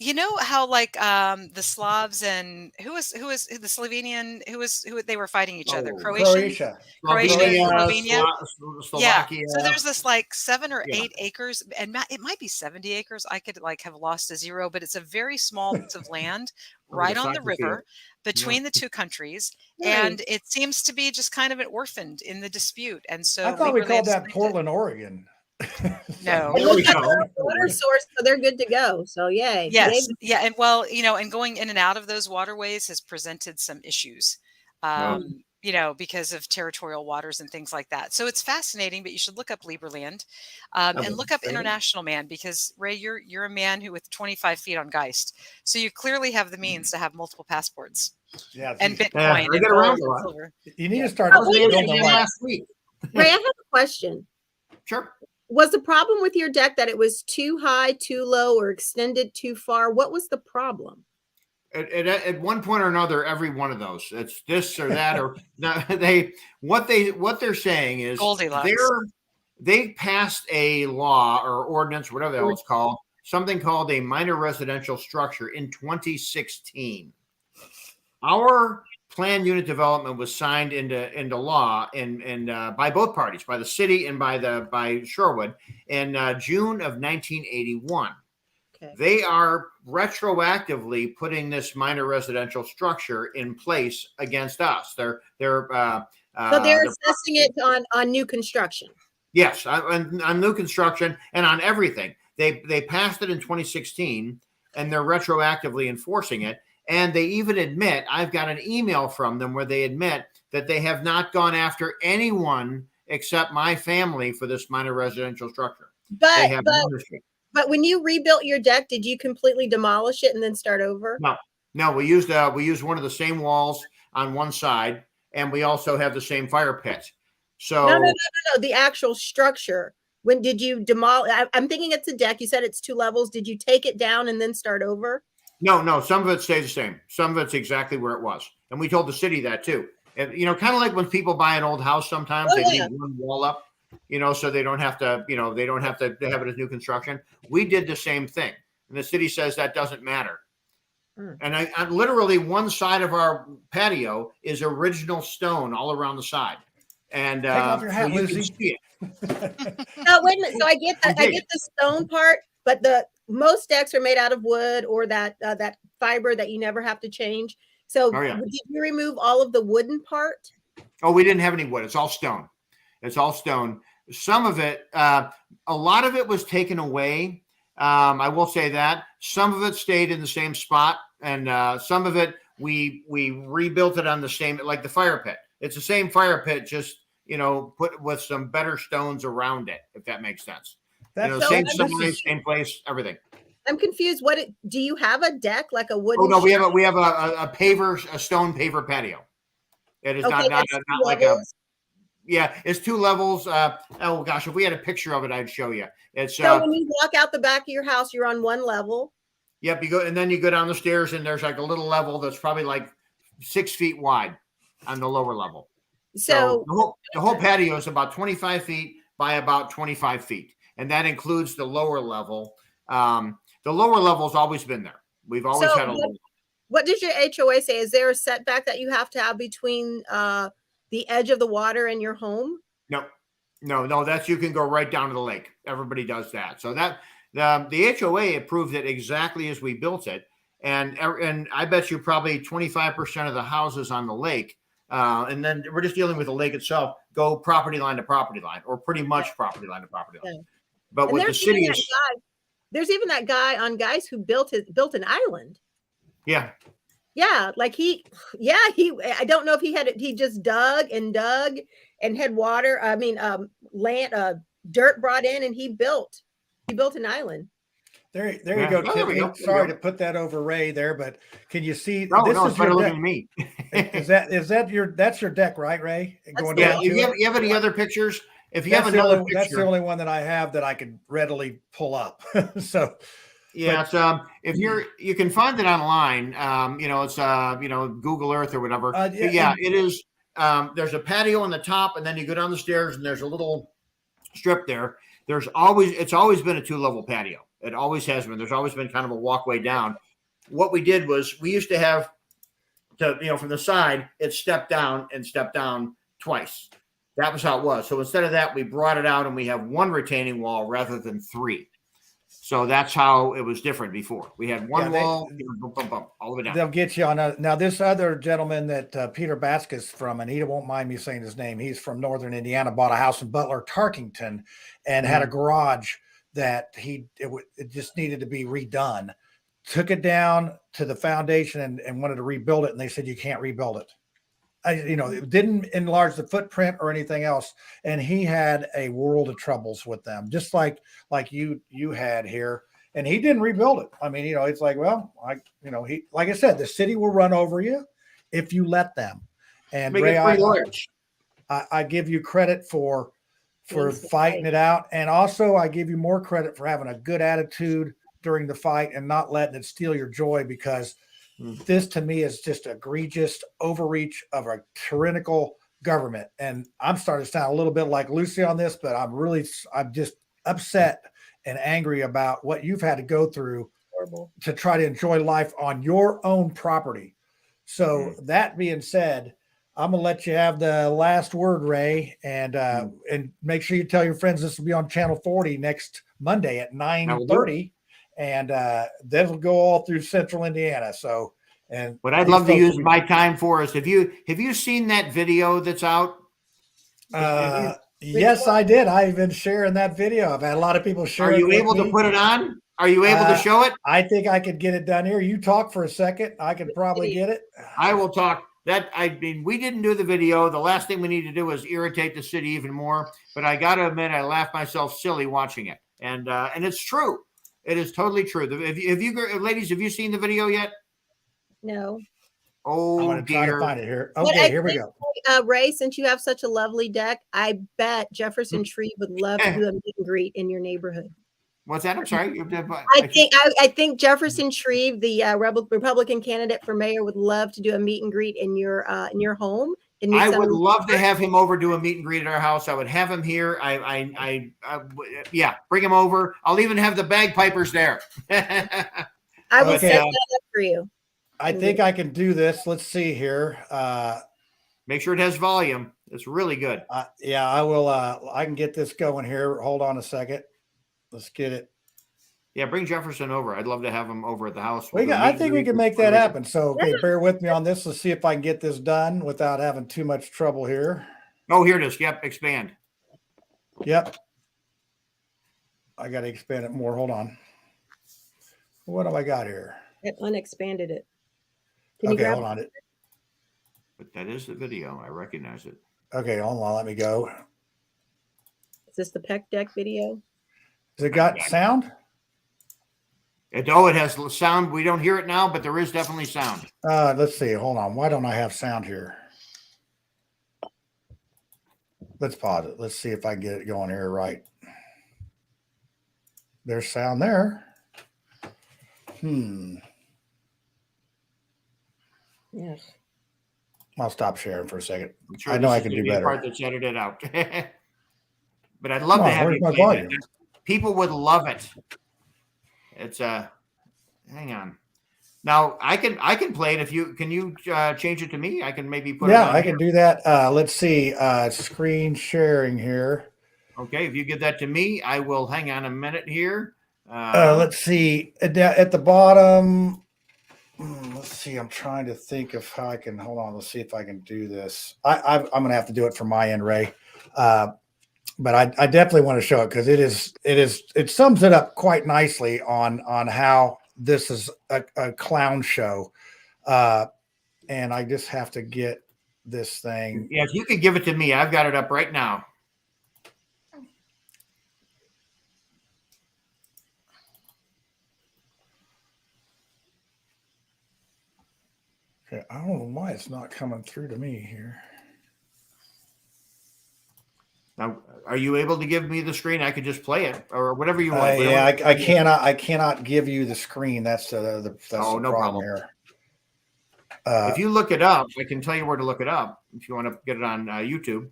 You know how the Slavs and who was the Slovenian who they were fighting each other? Croatia, Slovenia. Slovakia. So there's this like 7 or 8 acres, and it might be 70 acres. I could have lost to zero, but it's a very small piece of land right on the river between the two countries, and it seems to be just kind of an orphaned in the dispute. And so I thought we called that Portland, Oregon. No. Water source, so they're good to go. So yay. Yes. Yeah. And and going in and out of those waterways has presented some issues. Because of territorial waters and things like that. So it's fascinating, but you should look up Liberland and look up International Man, because Ray, you're a man who with 25 feet on Geist. So you clearly have the means to have multiple passports. Yeah. And Bitcoin. And gold and silver. You need to start. Last week. Ray, I have a question. Sure. Was the problem with your deck that it was too high, too low, or extended too far? What was the problem? At one point or another, every one of those, it's this or that, or what they're saying is Goldilocks. they passed a law or ordinance, whatever the hell it's called, something called a minor residential structure in 2016. Our planned unit development was signed into law and by both parties, by the city and by Shorewood in June of 1981. Okay. They are retroactively putting this minor residential structure in place against us. So they're assessing it on new construction. Yes, on new construction and on everything. They passed it in 2016, and they're retroactively enforcing it. And they even admit, I've got an email from them where they admit that they have not gone after anyone except my family for this minor residential structure. But when you rebuilt your deck, did you completely demolish it and then start over? No. We used one of the same walls on one side, and we also have the same fire pit. So no. The actual structure. When did you demolish? I'm thinking it's a deck. You said it's 2 levels. Did you take it down and then start over? No. Some of it stays the same. Some of it's exactly where it was, and we told the city that too. And, kind of like when people buy an old house, sometimes they leave one wall up, so they don't have to, they don't have to have it as new construction. We did the same thing, and the city says that doesn't matter. And I literally one side of our patio is original stone all around the side. And take off your hat, so you can see it. No, wait a minute. So I get the stone part, but most decks are made out of wood or that fiber that you never have to change. So did you remove all of the wooden part? Oh, we didn't have any wood. It's all stone. Some of it, a lot of it was taken away. I will say that some of it stayed in the same spot, and some of it we rebuilt it on the same, like the fire pit. It's the same fire pit, just put with some better stones around it, if that makes sense. Same size, same place, everything. I'm confused. Do you have a deck, like a wooden? Oh no, we have a paver, a stone paver patio. It is not like a. Yeah, it's 2 levels. Oh gosh, if we had a picture of it, I'd show you. It's so when you walk out the back of your house, you're on 1 level. Yep, and then you go down the stairs, and there's like a little level that's probably like 6 feet wide on the lower level. So the whole patio is about 25 feet by about 25 feet, and that includes the lower level. The lower level's always been there. We've always had a lower. What does your HOA say? Is there a setback that you have to have between the edge of the water and your home? No. That's, you can go right down to the lake. Everybody does that. So that the HOA approved it exactly as we built it, and I bet you probably 25% of the houses on the lake. And then we're just dealing with the lake itself, go property line to property line, or pretty much property line to property line. Yeah. But what the city is, there's even that guy on Guys who built an island. Yeah. Yeah. Like I don't know if he just dug and had water. I mean, dirt brought in, and he built an island. There you go, Tiffany. Sorry to put that over Ray there, but can you see? No, it's better looking than me. That's your deck, right, Ray? Going down. You have any other pictures? If you have another picture, that's the only one that I have that I could readily pull up. So. Yeah, if you can find it online. It's Google Earth or whatever. It is. There's a patio on the top, and then you go down the stairs, and there's a little strip there. It's always been a 2-level patio. It always has been. There's always been kind of a walkway down. What we did was we used to have from the side, it stepped down twice. That was how it was. So instead of that, we brought it out, and we have 1 retaining wall rather than 3. So that's how it was different before. We had 1 wall, all the way down. They'll get you on now this other gentleman that Peter Baskus from, and he won't mind me saying his name. He's from Northern Indiana, bought a house in Butler, Tarkington, and had a garage that it just needed to be redone. Took it down to the foundation and wanted to rebuild it. And they said, you can't rebuild it. It didn't enlarge the footprint or anything else. And he had a world of troubles with them, just like you had here. And he didn't rebuild it. I mean, it's like, well, like I said, the city will run over you if you let them. And Ray, I give you credit for fighting it out. And also I give you more credit for having a good attitude during the fight and not letting it steal your joy, because this to me is just egregious overreach of a tyrannical government. And I'm starting to sound a little bit like Lucy on this, but I'm just upset and angry about what you've had to go through to try to enjoy life on your own property. So that being said, I'm gonna let you have the last word, Ray, and make sure you tell your friends this will be on Channel 40 next Monday at 9:30, and then it'll go all through Central Indiana. So, and what I'd love to use my time for is, have you seen that video that's out? Yes, I did. I've been sharing that video. I've had a lot of people share. Are you able to put it on? Are you able to show it? I think I could get it done here. You talk for a second. I could probably get it. I will talk. We didn't do the video. The last thing we need to do is irritate the city even more. But I got to admit, I laughed myself silly watching it, and it's true. It is totally true. Have you ladies? Have you seen the video yet? No. Oh, I'm going to try to find it here. But Okay, here we go. Ray, since you have such a lovely deck, I bet Jefferson Tree would love to do a meet and greet in your neighborhood. What's that? I'm sorry. I think Jefferson Tree, the Republican candidate for mayor, would love to do a meet and greet in your home. I would love to have him over, do a meet and greet at our house. I would have him here. Yeah, bring him over. I'll even have the bagpipers there. I will set that up for you. I think I can do this. Let's see here. Make sure it has volume. It's really good. Yeah, I will. I can get this going here. Hold on a second. Let's get it. Yeah, bring Jefferson over. I'd love to have him over at the house. I think we can make that happen. So, okay, bear with me on this. Let's see if I can get this done without having too much trouble here. Oh, here it is. Yep, expand. Yep. I got to expand it more. Hold on. What have I got here? It unexpanded it. Okay, hold on. But that is the video. I recognize it. Okay, hold on. Let me go. Is this the Peck Deck video? Has it got sound? It has sound. We don't hear it now, but there is definitely sound. Let's see. Hold on. Why don't I have sound here? Let's pause it. Let's see if I can get it going here right. There's sound there. Yes. I'll stop sharing for a second. Sure I know I can do better. Part that's edited out. But I'd love to have you play that. People would love it. It's hang on. Now I can play it if you can change it to me? I can maybe put it on I can do that. Let's see. Screen sharing here. Okay, if you give that to me, I will hang on a minute here. Let's see. At the bottom. Let's see. I'm trying to think of how I can hold on. Let's see if I can do this. I'm going to have to do it from my end, Ray. But I definitely want to show it because it sums it up quite nicely on how this is a clown show. And I just have to get this thing. Yeah, if you could give it to me, I've got it up right now. Okay, I don't know why it's not coming through to me here. Now, are you able to give me the screen? I could just play it or whatever you want. Yeah, I cannot give you the screen. That's the problem here. If you look it up, I can tell you where to look it up if you want to get it on YouTube.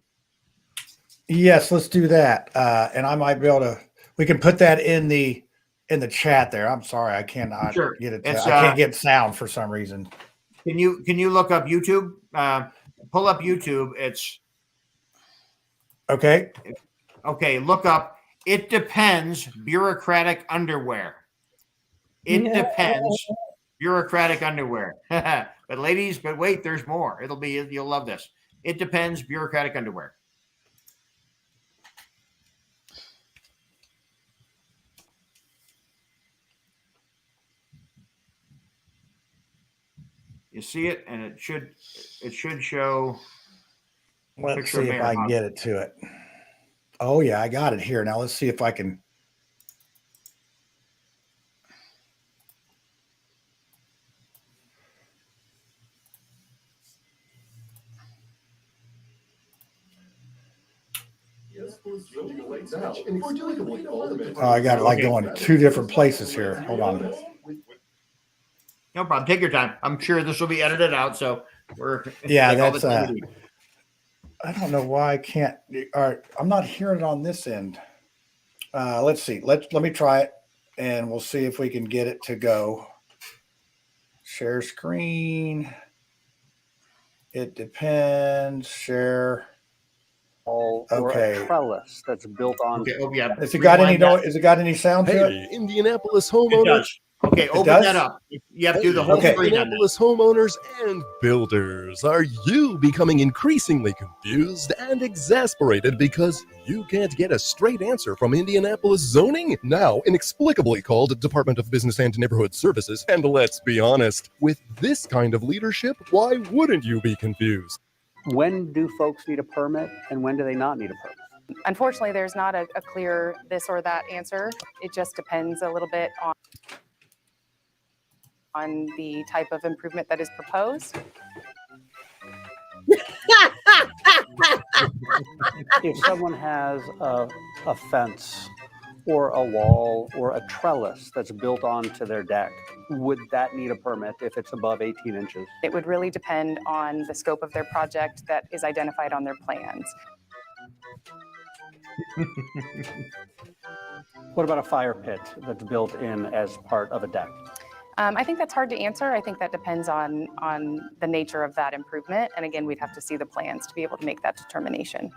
Yes, let's do that. And I might be able to. We can put that in the chat there. I'm sorry, I cannot get it. I can't get sound for some reason. Can you look up YouTube? Pull up YouTube. It's okay. Okay, look up. It depends. Bureaucratic underwear. It depends. Bureaucratic underwear. But wait, there's more. You'll love this. It depends. Bureaucratic underwear. You see it, and it should show. Let's see if I can get it to it. Oh yeah, I got it here. Now let's see if I can. Oh, I got it like going to two different places here. Hold on. No problem. Take your time. I'm sure this will be edited out. So we're that's I don't know why I can't. All right, I'm not hearing it on this end. Let's see. Let me try it, and we'll see if we can get it to go. Share screen. It depends. Share. Or Okay. a trellis that's built on. Okay. Oh, yeah. Has it got any? Has it got any sound to it? Hey, Indianapolis It homeowners. does. Okay, It open does? that up. You have to do the whole Okay. screen on that. Indianapolis homeowners and builders. Are you becoming increasingly confused and exasperated because you can't get a straight answer from Indianapolis zoning? Now inexplicably called Department of Business and Neighborhood Services. And let's be honest, with this kind of leadership, why wouldn't you be confused? When do folks need a permit and when do they not need a permit? Unfortunately, there's not a clear this or that answer. It just depends a little bit on the type of improvement that is proposed. If someone has a fence or a wall or a trellis that's built onto their deck, would that need a permit if it's above 18 inches? It would really depend on the scope of their project that is identified on their plans. What about a fire pit that's built in as part of a deck? I think that's hard to answer. I think that depends on the nature of that improvement. And again, we'd have to see the plans to be able to make that determination.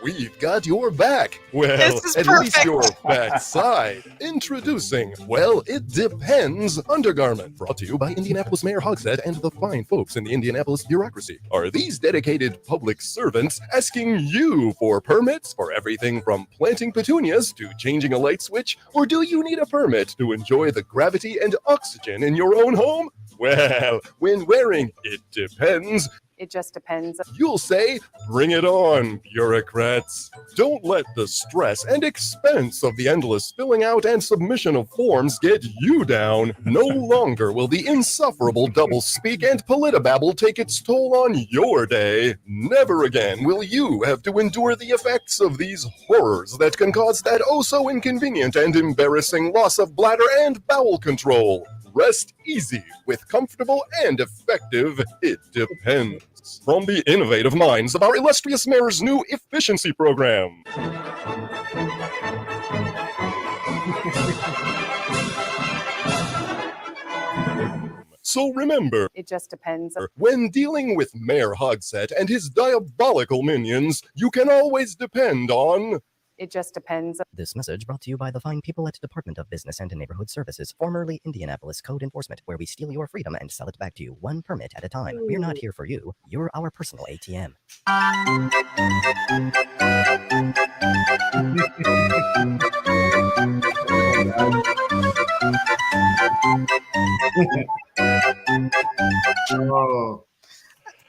We've got your back. Well, at least your backside. Introducing, well, it depends undergarment. Brought to you by Indianapolis Mayor Hogshead and the fine folks in the Indianapolis bureaucracy. Are these dedicated public servants asking you for permits for everything from planting petunias to changing a light switch? Or do you need a permit to enjoy the gravity and oxygen in your own home? Well, when wearing it depends, It just depends. you'll say, bring it on, bureaucrats. Don't let the stress and expense of the endless filling out and submission of forms get you down. No longer will the insufferable doublespeak and politibabble take its toll on your day. Never again will you have to endure the effects of these horrors that can cause that so inconvenient and embarrassing loss of bladder and bowel control. Rest easy with comfortable and effective It Depends. From the innovative minds of our illustrious mayor's new efficiency program. So remember, It just depends. when dealing with Mayor Hogsett and his diabolical minions, you can always depend on... It just depends. This message brought to you by the fine people at Department of Business and Neighborhood Services, formerly Indianapolis Code Enforcement, where we steal your freedom and sell it back to you one permit at a time. We're not here for you. You're our personal ATM.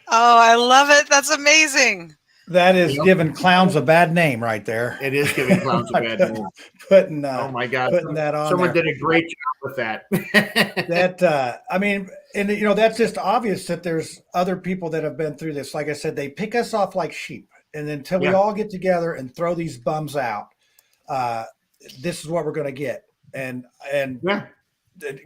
Oh, I love it. That's amazing. That is giving clowns a bad name right there. It is giving clowns a bad name. Putting oh my God, putting that on. Someone there. did a great job with that. That I mean, and you know, that's just obvious that there's other people that have been through this. Like I said, they pick us off like sheep, and until we all get together and throw these bums out, this is what we're going to get. And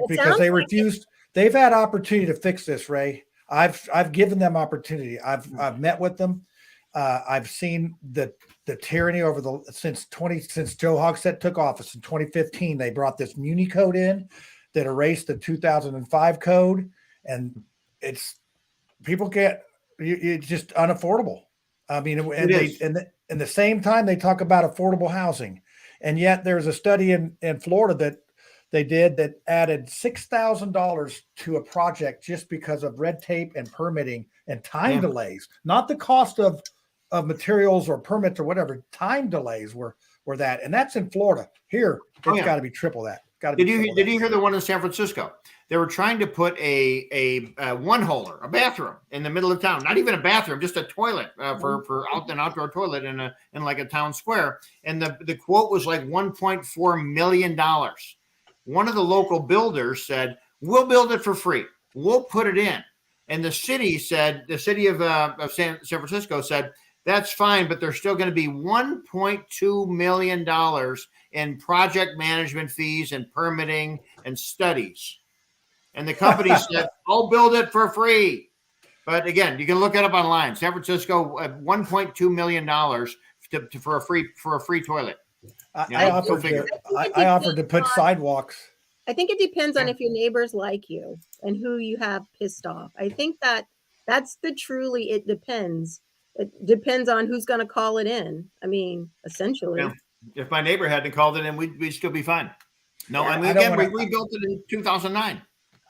because they refused, they've had opportunity to fix this, Ray. I've given them opportunity. I've met with them. I've seen the tyranny over since Joe Hogsett took office in 2015. They brought this Muni code in that erased the 2005 code, and it's just unaffordable. I mean, and the same time they talk about affordable housing, and yet there's a study in Florida that they did that added $6,000 to a project just because of red tape and permitting and time delays, not the cost of materials or permits or whatever. Time delays were that, and that's in Florida. Here, it's got to be triple that. Did you hear the one in San Francisco? They were trying to put a one-holer, a bathroom in the middle of town. Not even a bathroom, just a toilet for an outdoor toilet in like a town square. And the quote was like $1.4 million. One of the local builders said, "We'll build it for free. We'll put it in." And the city of San Francisco said, "That's fine, but there's still going to be $1.2 million in project management fees and permitting and studies." And the company said, "I'll build it for free." But again, you can look it up online. San Francisco, $1.2 million for a free toilet. I offered to put sidewalks. I think it depends on if your neighbors like you and who you have pissed off. I think that's it depends. It depends on who's going to call it in. I mean, essentially. Yeah. If my neighbor hadn't called it in, we'd still be fine. No, Yeah, I mean, again, we rebuilt it in 2009.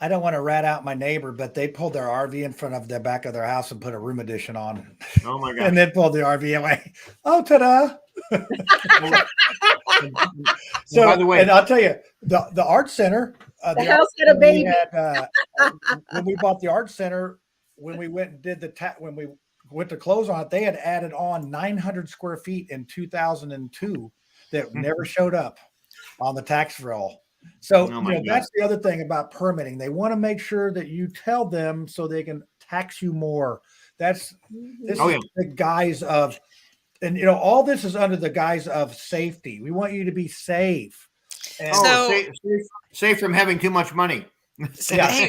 I don't want to rat out my neighbor, but they pulled their RV in front of the back of their house and put a room addition on. Oh my God. And then pulled the RV away. Oh, ta-da. So, by the way, and I'll tell you, the art center, the house had a baby. When we bought the art center, when we went and did when we went to close on it, they had added on 900 square feet in 2002 that never showed up on the tax roll. So that's the other thing about permitting. They want to make sure that you tell them so they can tax you more. This is the guise of, and all this is under the guise of safety. We want you to be safe. And safe from having too much money. Hey,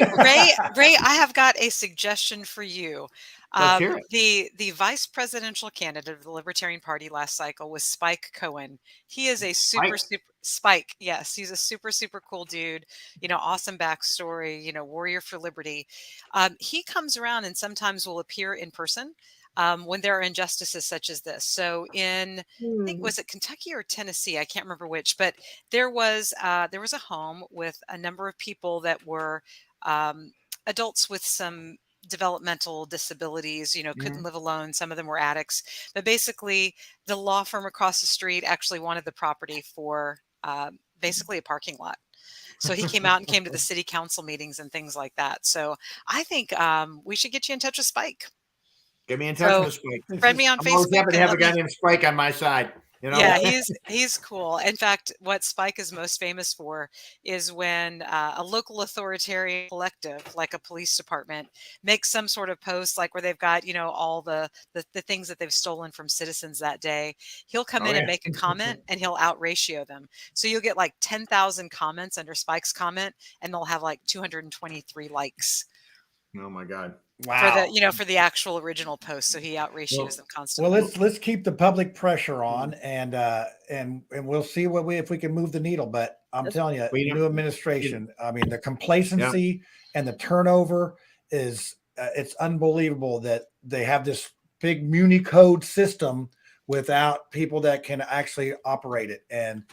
Ray, I have got a suggestion for you. The vice presidential candidate of the Libertarian Party last cycle was Spike Cohen. He is a Spike. Yes, he's a super cool dude. Awesome backstory. Warrior for liberty. He comes around and sometimes will appear in person when there are injustices such as this. So I think, was it Kentucky or Tennessee? I can't remember which, but there was a home with a number of people that were adults with some developmental disabilities, couldn't live alone. Some of them were addicts, but basically the law firm across the street actually wanted the property for basically a parking lot. So he came out and came to the city council meetings and things like that. So I think we should get you in touch with Spike. Get me in touch with Spike. Friend me on Facebook. I'm always happy to have a guy named Spike on my side. Yeah, he's cool. In fact, what Spike is most famous for is when a local authoritarian collective, like a police department, makes some sort of post, like where they've got all the things that they've stolen from citizens that day. He'll come in and make a comment, and he'll out-ratio them. So you'll get like 10,000 comments under Spike's comment, and they'll have like 223 likes. Oh my God. Wow. For the actual original post. So he out-ratios them constantly. Well, let's keep the public pressure on, and we'll see if we can move the needle. But I'm telling you, new administration, I mean, the complacency and the turnover is it's unbelievable that they have this big Muni code system without people that can actually operate it. And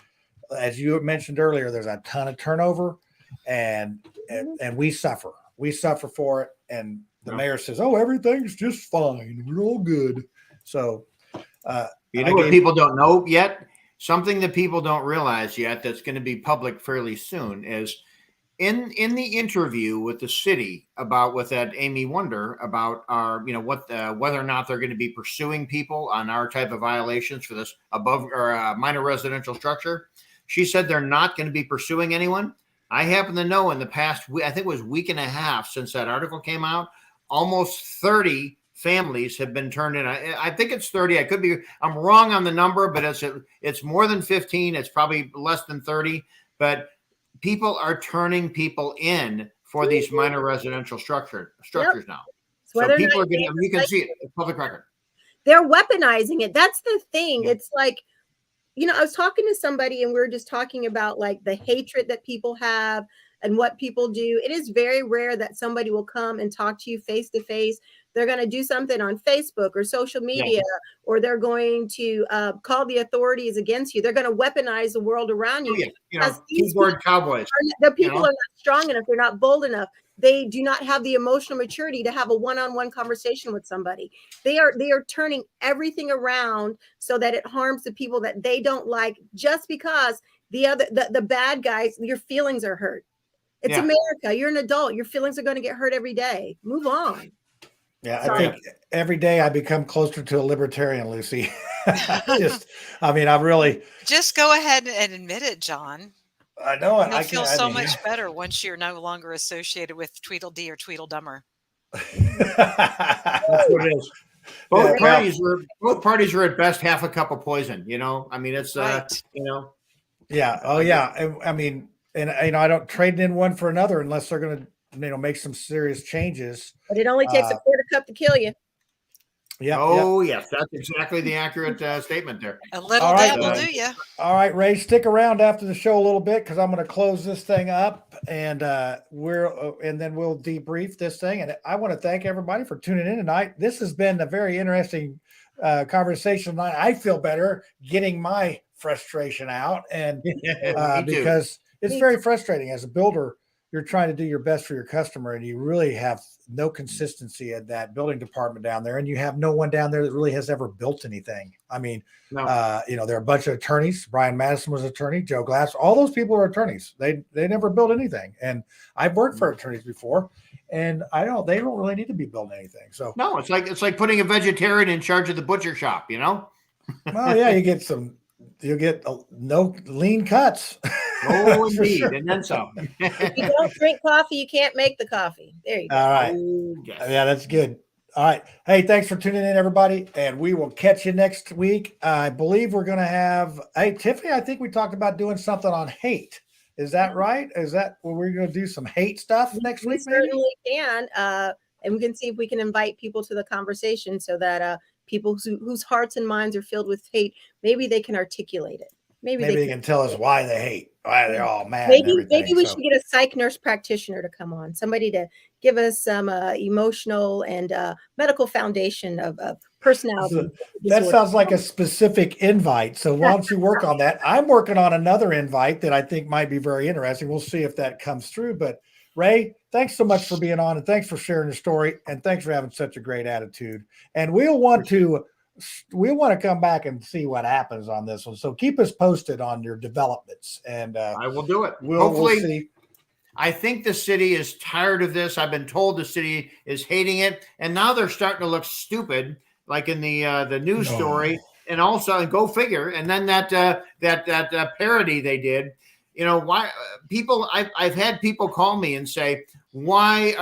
as you mentioned earlier, there's a ton of turnover, and we suffer. We suffer for it, and the mayor says, "Oh, everything's just fine. We're all good." So, what people don't know yet, something that people don't realize yet that's going to be public fairly soon is in the interview with the city with that Amy Wonder about our, whether or not they're going to be pursuing people on our type of violations for this above or minor residential structure. She said they're not going to be pursuing anyone. I happen to know in the past, I think it was week and a half since that article came out, almost 30 families have been turned in. I think it's 30. I'm wrong on the number, but it's more than 15. It's probably less than 30. But people are turning people in for these minor residential structures now. So people are getting, you can see it. It's public record. They're weaponizing it. That's the thing. Yeah. It's like, I was talking to somebody and we were just talking about like the hatred that people have and what people do. It is very rare that somebody will come and talk to you face to face. They're going to do something on Facebook or social media, or they're going to call the authorities against you. They're going to weaponize the world around you. Keyboard cowboys. The people are not strong enough. They're not bold enough. They do not have the emotional maturity to have a one-on-one conversation with somebody. They are turning everything around so that it harms the people that they don't like, just because the bad guys, your feelings are hurt. It's America. You're an adult. Your feelings are going to get hurt every day. Move on. Yeah, I think every day I become closer to a libertarian, Lucy. I really just go ahead and admit it, John. I know it. You'll feel so much better once you're no longer associated with Tweedledee or Tweedledummer. That's what it is. Both parties are at best half a cup of poison. I mean, it's Yeah. Oh, yeah. I mean, and I don't trade in one for another unless they're going to make some serious changes. But it only takes a quarter cup to kill you. Yeah. Oh, yes. That's exactly the accurate statement there. A little dab will do you. All right, Ray, stick around after the show a little bit because I'm going to close this thing up and then we'll debrief this thing. And I want to thank everybody for tuning in tonight. This has been a very interesting conversation tonight. I feel better getting my frustration out and because it's very frustrating as a builder. You're trying to do your best for your customer and you really have no consistency at that building department down there. And you have no one down there that really has ever built anything. I mean, there are a bunch of attorneys. Brian Madison was an attorney, Joe Glass, all those people are attorneys. They never built anything. And I've worked for attorneys before and they don't really need to be building anything. So no, it's like putting a vegetarian in charge of the butcher shop, Well, yeah, you'll get no lean cuts. Oh, indeed. Sure. And then some. If you don't drink coffee, you can't make the coffee. There you go. All right. Yeah, that's good. All right. Hey, thanks for tuning in, everybody. And we will catch you next week. I believe we're going to have, Tiffany, I think we talked about doing something on hate. Is that right? Is that where we're going to do some hate stuff next week? We certainly can. And we can see if we can invite people to the conversation so that people whose hearts and minds are filled with hate, maybe they can articulate it. Maybe they can tell us why they hate, why they're all mad. Maybe we should get a psych nurse practitioner to come on, somebody to give us some emotional and medical foundation of personality. So that sounds like a specific invite. So why don't you work on that? I'm working on another invite that I think might be very interesting. We'll see if that comes through. But Ray, thanks so much for being on and thanks for sharing your story and thanks for having such a great attitude. And we'll want to come back and see what happens on this one. So keep us posted on your developments and I will do it. Hopefully, we'll see. I think the city is tired of this. I've been told the city is hating it. And now they're starting to look stupid, like in the news story. And also, and go figure. And then that parody they did, why people, I've had people call me and say, why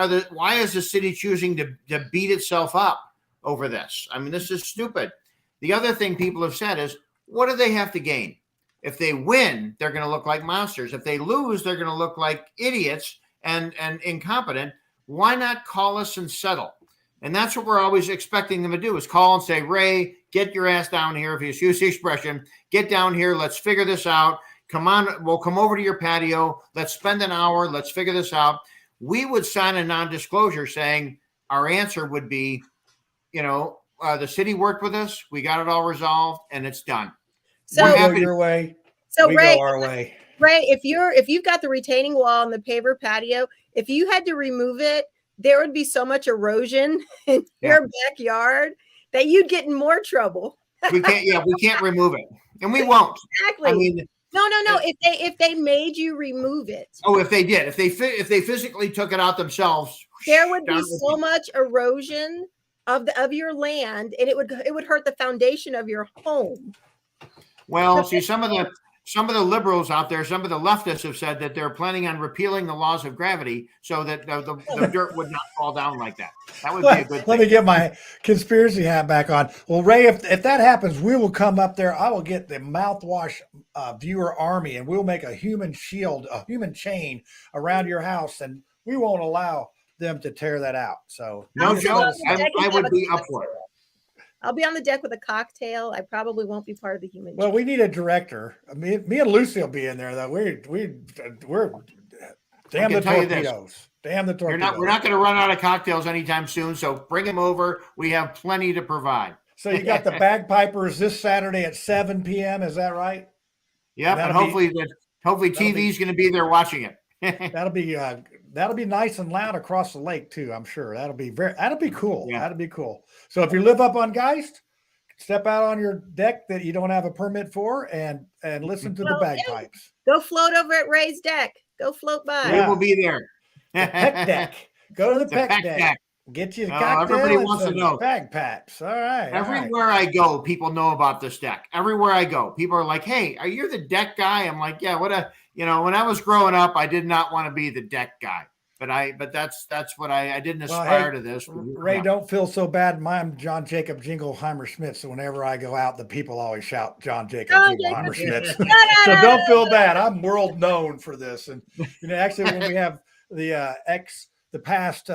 is the city choosing to beat itself up over this? I mean, this is stupid. The other thing people have said is, what do they have to gain? If they win, they're going to look like monsters. If they lose, they're going to look like idiots and incompetent. Why not call us and settle? And that's what we're always expecting them to do, is call and say, Ray, get your ass down here. If you use the expression, get down here. Let's figure this out. Come on. We'll come over to your patio. Let's spend an hour. Let's figure this out. We would sign a non-disclosure saying our answer would be, the city worked with us. We got it all resolved and it's done. So we're happy your way. So we Ray, go our way. Ray, if you've got the retaining wall and the paver patio, if you had to remove it, there would be so much erosion in your backyard that you'd get in more trouble. We can't remove it. And we won't. Exactly. I mean, no. If they made you remove it. Oh, if they did, if they physically took it out themselves, there would be so much erosion of your land, and it would hurt the foundation of your home. Well, see, some of the liberals out there, some of the leftists have said that they're planning on repealing the laws of gravity so that the dirt would not fall down like that. That would be a good thing. Let me get my conspiracy hat back on. Well, Ray, if that happens, we will come up there. I will get the Mouthwash viewer army, and we'll make a human shield, a human chain around your house, and we won't allow them to tear that out. So no joke. I would be up for it. I'll be on the deck with a cocktail. I probably won't be part of the human. Well, we need a director. Me and Lucy will be in there though. We're damn the torpedoes. Damn the torpedoes. We're not going to run out of cocktails anytime soon. So bring them over. We have plenty to provide. So you got the bagpipers this Saturday at 7 p.m. Is that right? Yep. And hopefully TV is going to be there watching it. That'll be nice and loud across the lake too. I'm sure that'll be cool. Yeah. That'll be cool. So if you live up on Geist, step out on your deck that you don't have a permit for and listen to the bagpipes. Go float over at Ray's deck. Go float by. We will be there. The Peck deck. Go to the Peck deck. Get you the cocktail. Everybody wants to know. Bagpipes. All right. Everywhere I go, people know about this deck. Everywhere I go, people are like, "Hey, are you the deck guy?" I'm like, "Yeah." When I was growing up, I did not want to be the deck guy, but that's what I didn't aspire to this. Ray, don't feel so bad. I'm John Jacob Jingleheimer Schmidt. So whenever I go out, the people always shout John Jacob Jingleheimer Schmidt. So don't feel bad. I'm world known for this. And actually, when we have the the past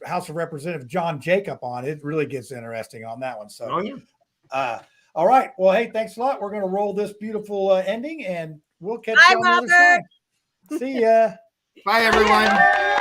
House of Representative John Jacob on, it really gets interesting on that one. So, Oh, yeah. All right. Well, hey, thanks a lot. We're going to roll this beautiful ending, and we'll catch Bye, you on the other Robert. side. See ya. Bye, everyone.